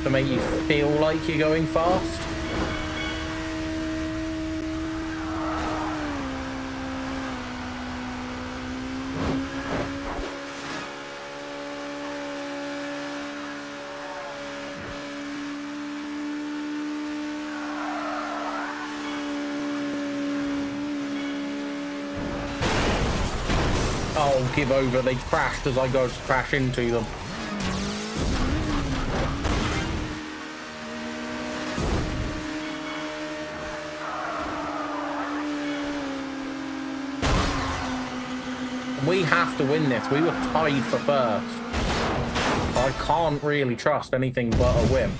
To make you feel like you're going fast. Oh, give over. They crashed as I go to crash into them. We have to win this. We were tied for first. I can't really trust anything but a win.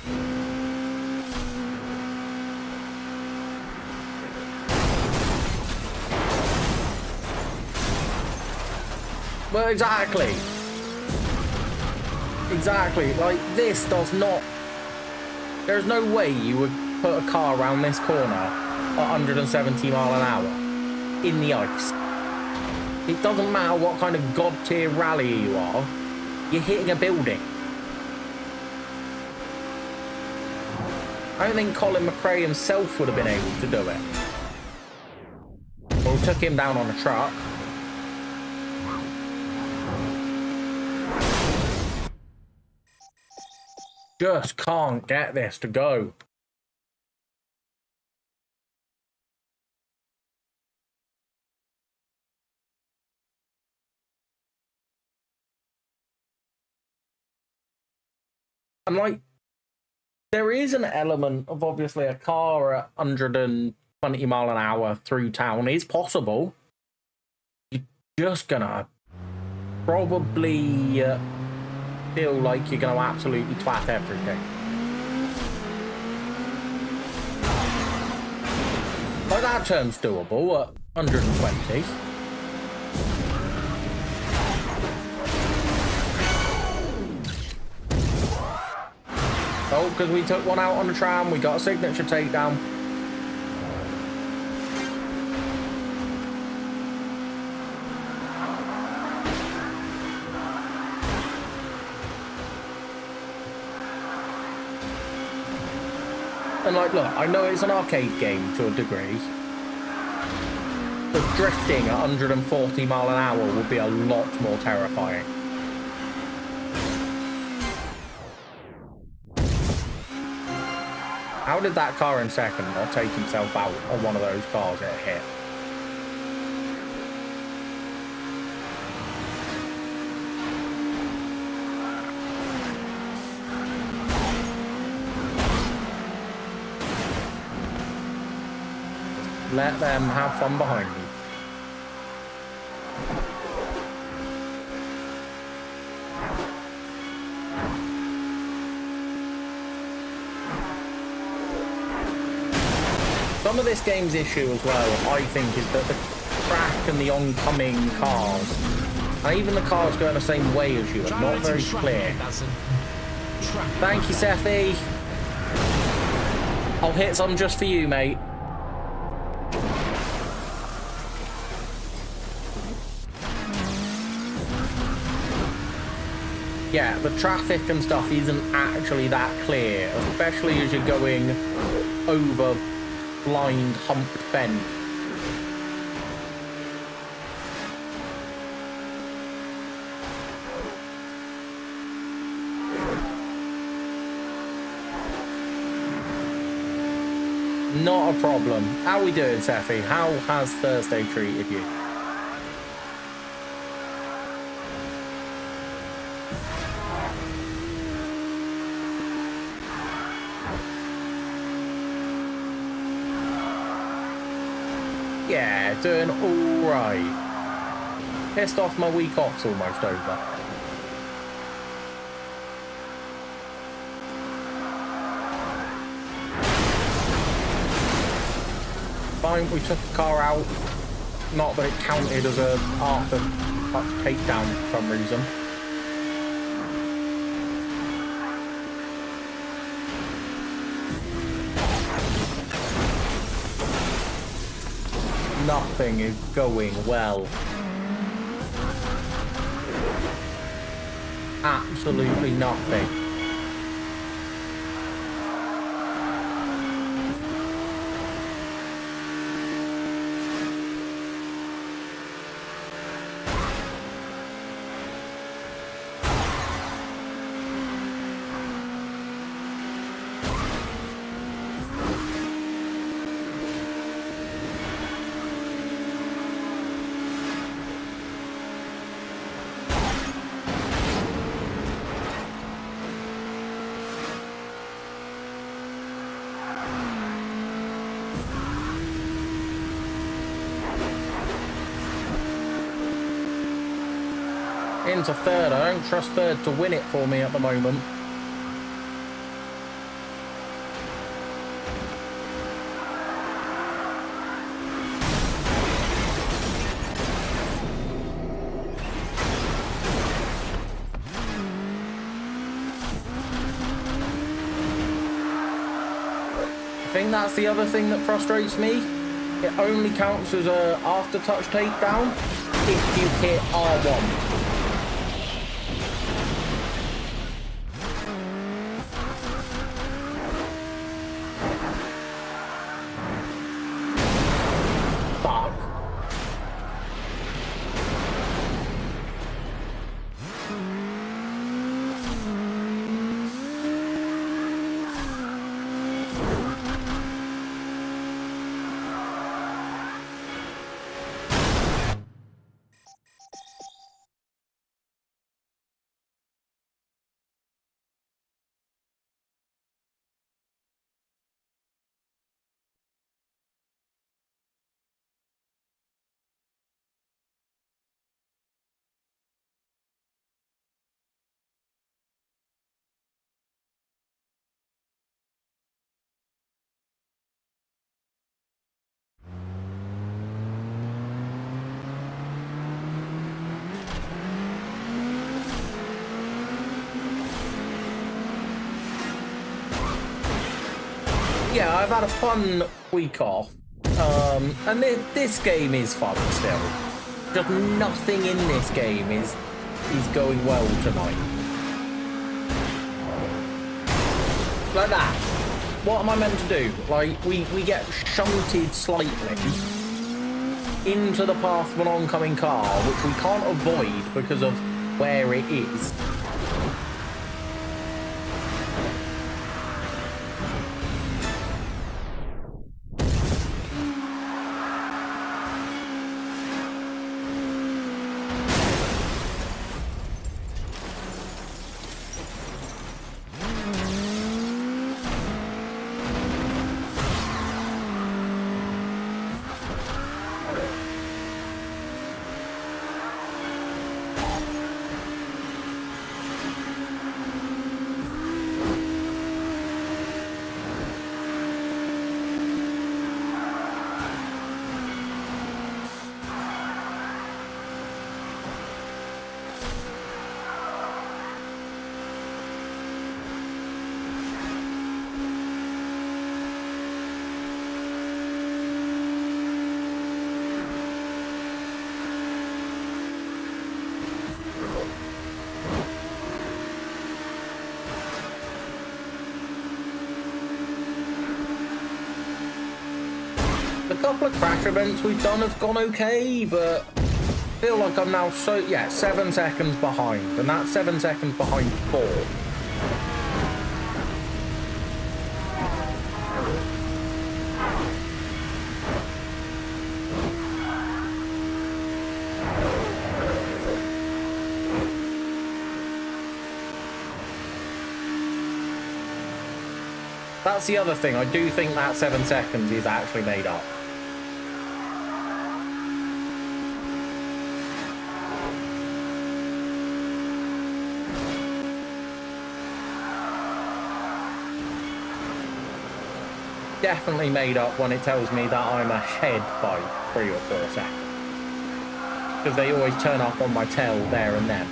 Well, exactly. Exactly. Like, this does not... There's no way you would put a car around this corner at 170 mile an hour in the ice. It doesn't matter what kind of god tier rally you are, you're hitting a building. I don't think Colin McRae himself would have been able to do it. Well, we took him down on a truck. Just can't get this to go. And like, there is an element of obviously a car at 120 mile an hour through town is possible. You're just gonna probably feel like you're gonna absolutely twat everything. Like, that turn's doable at 120. Oh, because we took one out on the tram, we got a signature takedown. And like, look, I know it's an arcade game to a degree, but drifting at 140 mile an hour would be a lot more terrifying. How did that car in second not take himself out on one of those cars it hit? Let them have fun behind me. Some of this game's issue as well, I think, is that the track and the oncoming cars, and even the cars going the same way as you, are not very clear. Thank you, Seffi. I'll hit some just for you, mate. Yeah, the traffic and stuff isn't actually that clear, especially as you're going over blind humped bend. Not a problem. How are we doing, Seffi? How has Thursday treated you? Yeah, doing all right. Pissed off my week off's almost over. Fine, we took the car out. Not that it counted as a after takedown for some reason. Nothing is going well. Absolutely nothing. Into third. I don't trust third to win it for me at the moment. think that's the other thing that frustrates me. It only counts as a after-touch takedown if you hit R1. Fuck. Yeah, I've had a fun week off. And this game is fun still. Just nothing in this game is going well tonight. Like that. What am I meant to do? Like, we get shunted slightly into the path of an oncoming car, which we can't avoid because of where it is. A couple of crash events we've done have gone okay, but I feel like I'm now 7 seconds behind, and that's 7 seconds behind 4. That's the other thing. I do think that 7 seconds is actually made up. Definitely made up when it tells me that I'm ahead by 3 or 4 seconds. Because they always turn up on my tail there and then.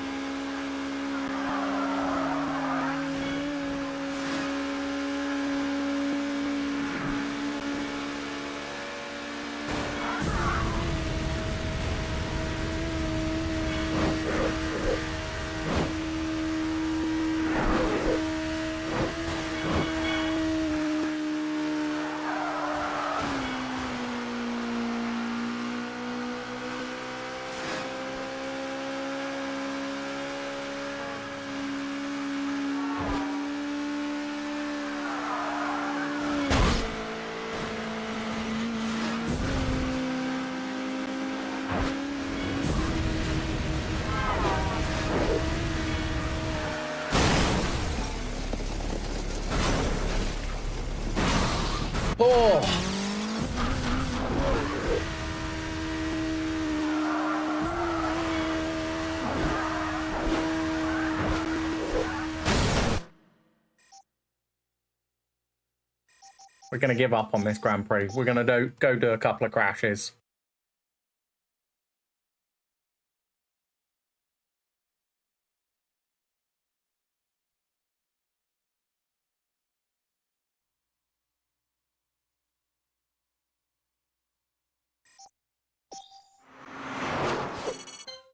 Oh! We're going to give up on this Grand Prix. We're going to go do a couple of crashes.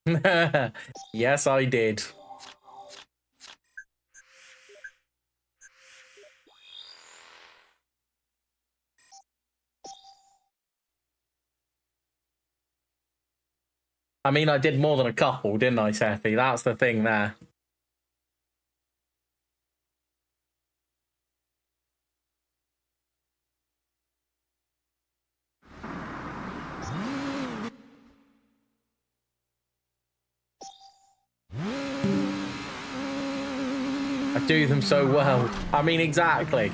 Yes, I did. I mean, I did more than a couple, didn't I, Seffi? That's the thing there. I do them so well. I mean, exactly.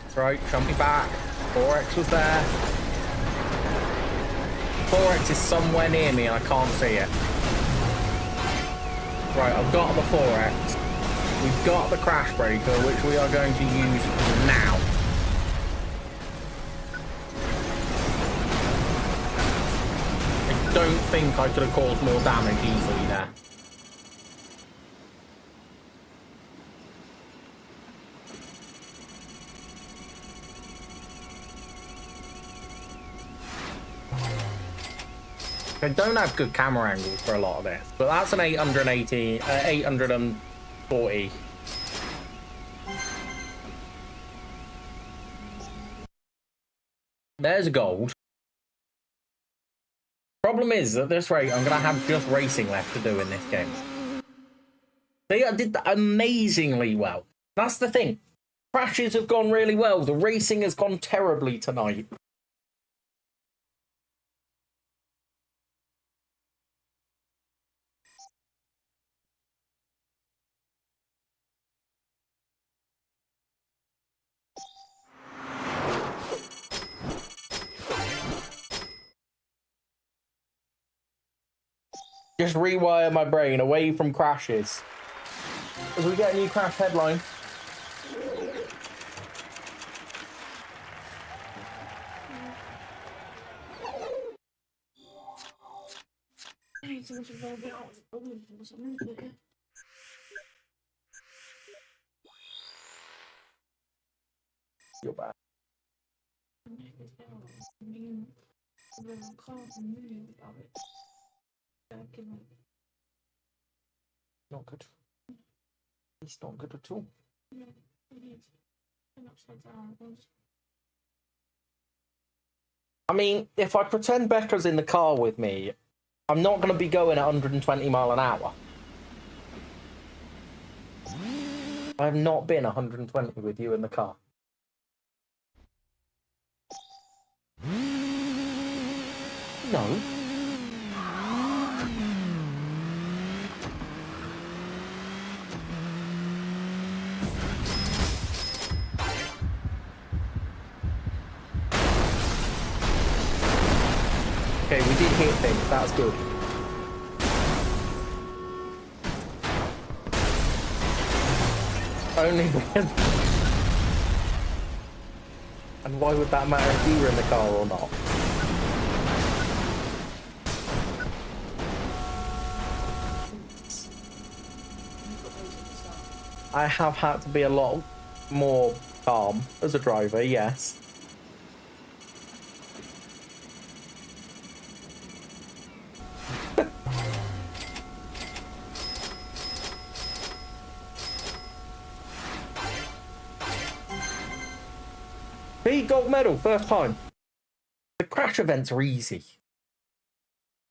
That's right, jumping back. 4X was there. 4X is somewhere near me and I can't see it. Right, I've got the 4X. We've got the crash breaker, which we are going to use now. I don't think I could have caused more damage easily there. I don't have good camera angles for a lot of this, but that's an 840. There's a gold. Problem is, at this rate, I'm going to have just racing left to do in this game. They did amazingly well. That's the thing. Crashes have gone really well. The racing has gone terribly tonight. Just rewire my brain away from crashes. As we get a new crash headline. You're bad. Not good. It's not good at all. I mean, if I pretend Becca's in the car with me, I'm not going to be going at 120 mile an hour. I have not been 120 with you in the car. No. Okay, we did hit things. That's good. Only because... And why would that matter if you were in the car or not? I have had to be a lot more calm as a driver, yes. B gold medal, first time. The crash events are easy.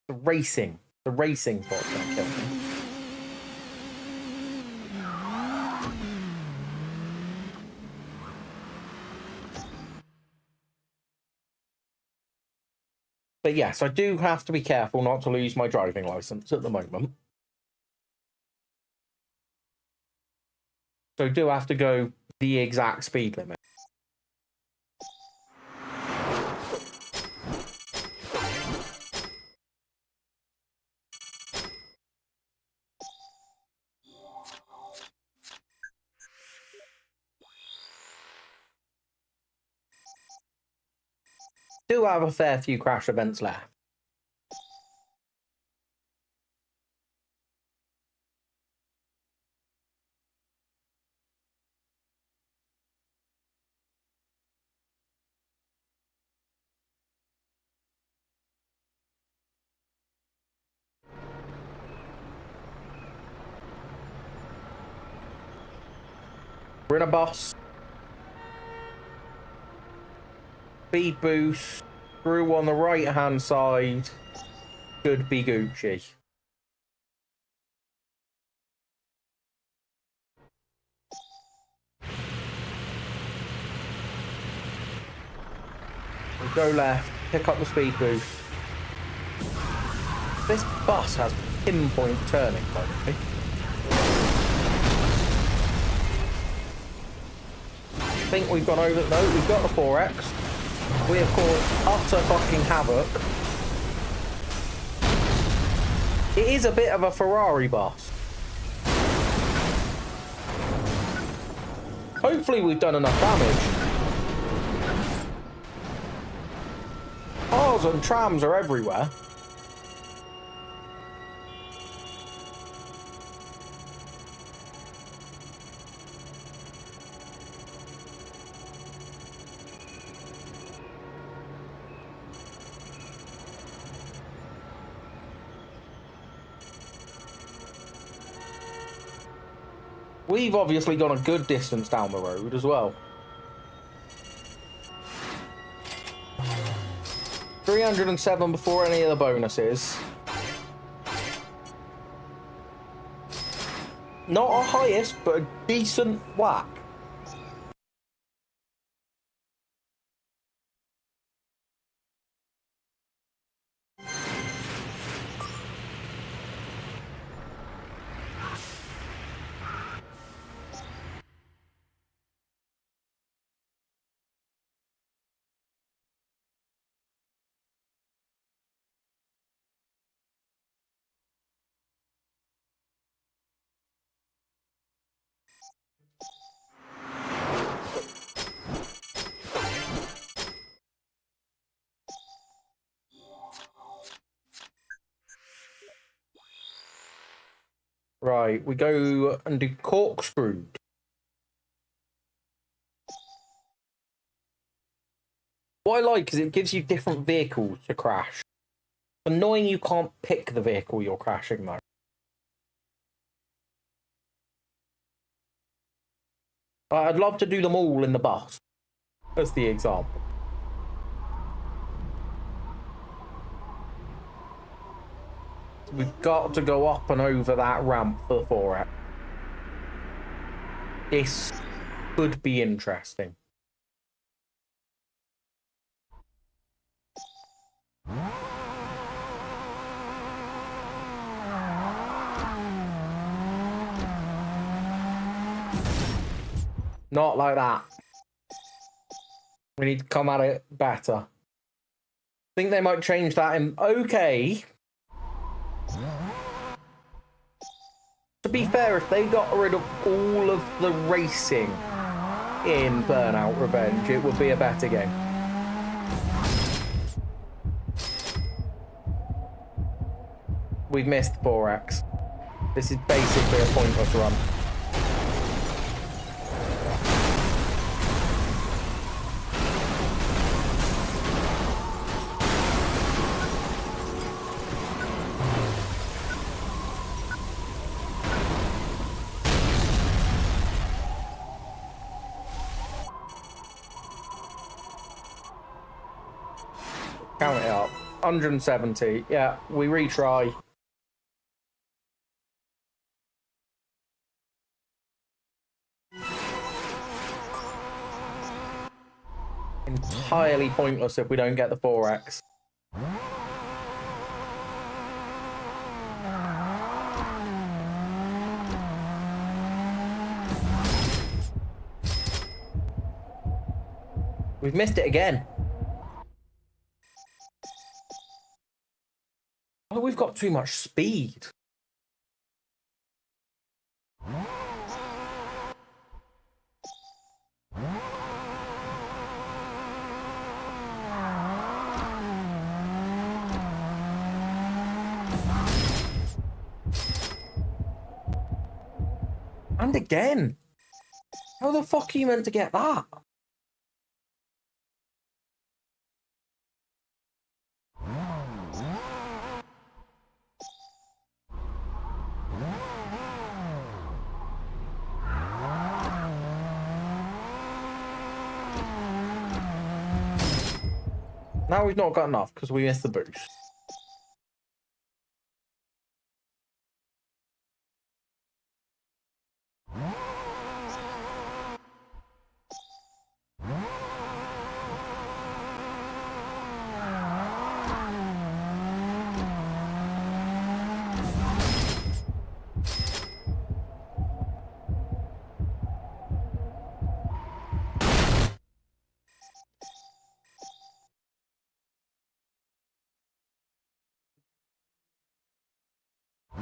The racing's what's going to kill me. But yes, I do have to be careful not to lose my driving license at the moment. So I do have to go the exact speed limit. Do have a fair few crash events left. We're in a boss. Speed boost. Screw on the right hand side. Should be Gucci. We'll go left. Pick up the speed boost. This bus has pinpoint turning, by the way. I think we've gone over. No, we've got the 4X. We have caused utter fucking havoc. It is a bit of a Ferrari bus. Hopefully we've done enough damage. Cars and trams are everywhere. We've obviously gone a good distance down the road as well. 307 before any of the bonuses. Not our highest, but a decent whack. Right, we go and do corkscrew. What I like is it gives you different vehicles to crash. Annoying you can't pick the vehicle you're crashing though. I'd love to do them all in the bus. As the example. We've got to go up and over that ramp for the 4X. This could be interesting. Not like that. We need to come at it better. I think they might change that in... Okay. To be fair, if they got rid of all of the racing in Burnout Revenge, it would be a better game. We've missed 4X. This is basically a pointless run. Count it up. 170. Yeah, we retry. Entirely pointless if we don't get the 4X. We've missed it again. Oh, we've got too much speed. And again. How the fuck are you meant to get that? Now we've not got enough because we missed the boost.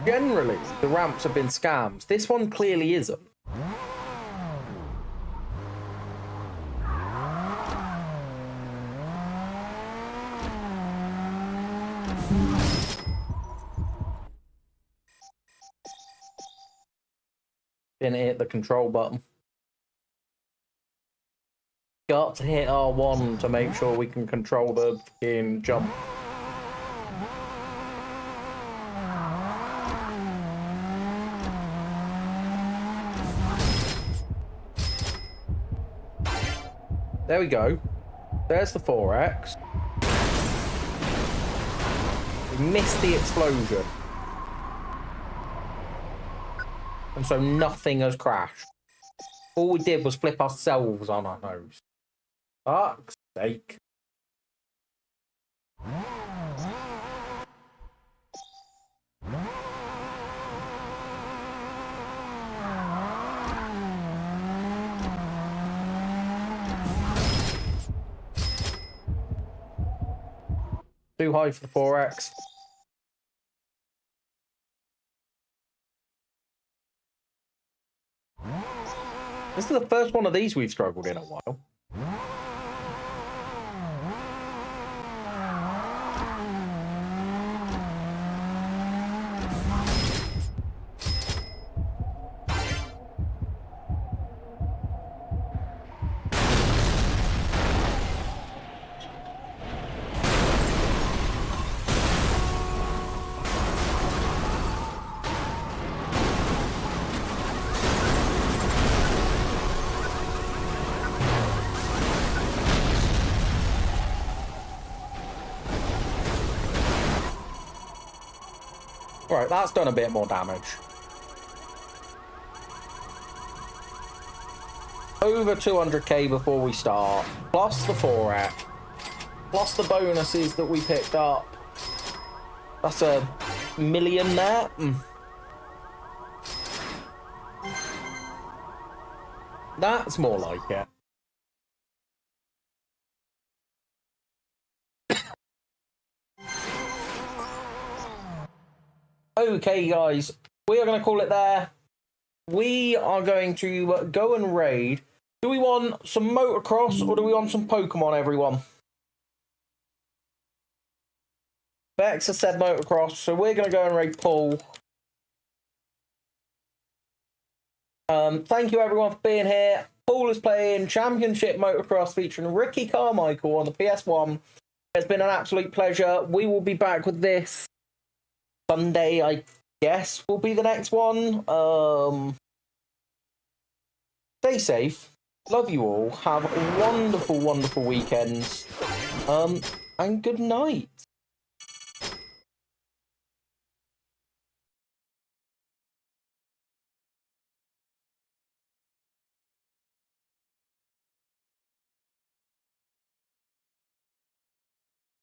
Generally, the ramps have been scams. This one clearly isn't. Didn't hit the control button. Got to hit R1 to make sure we can control the fucking jump. There we go. There's the 4X. We missed the explosion. And so nothing has crashed. All we did was flip ourselves on our nose. Fuck's sake. Too high for the 4X. This is the first one of these we've struggled in a while. Right, that's done a bit more damage. Over 200k before we start, plus the 4X, plus the bonuses that we picked up. That's a million there. That's more like it. Okay, guys, we are going to call it there. We are going to go and raid. Do we want some motocross or do we want some Pokemon, everyone? Bex has said motocross, so we're going to go and raid Paul. Thank you, everyone, for being here. Paul is playing Championship Motocross featuring Ricky Carmichael on the PS1. It's been an absolute pleasure. We will be back with this Sunday, I guess, will be the next one. Stay safe. Love you all. Have wonderful, wonderful weekends. And good night.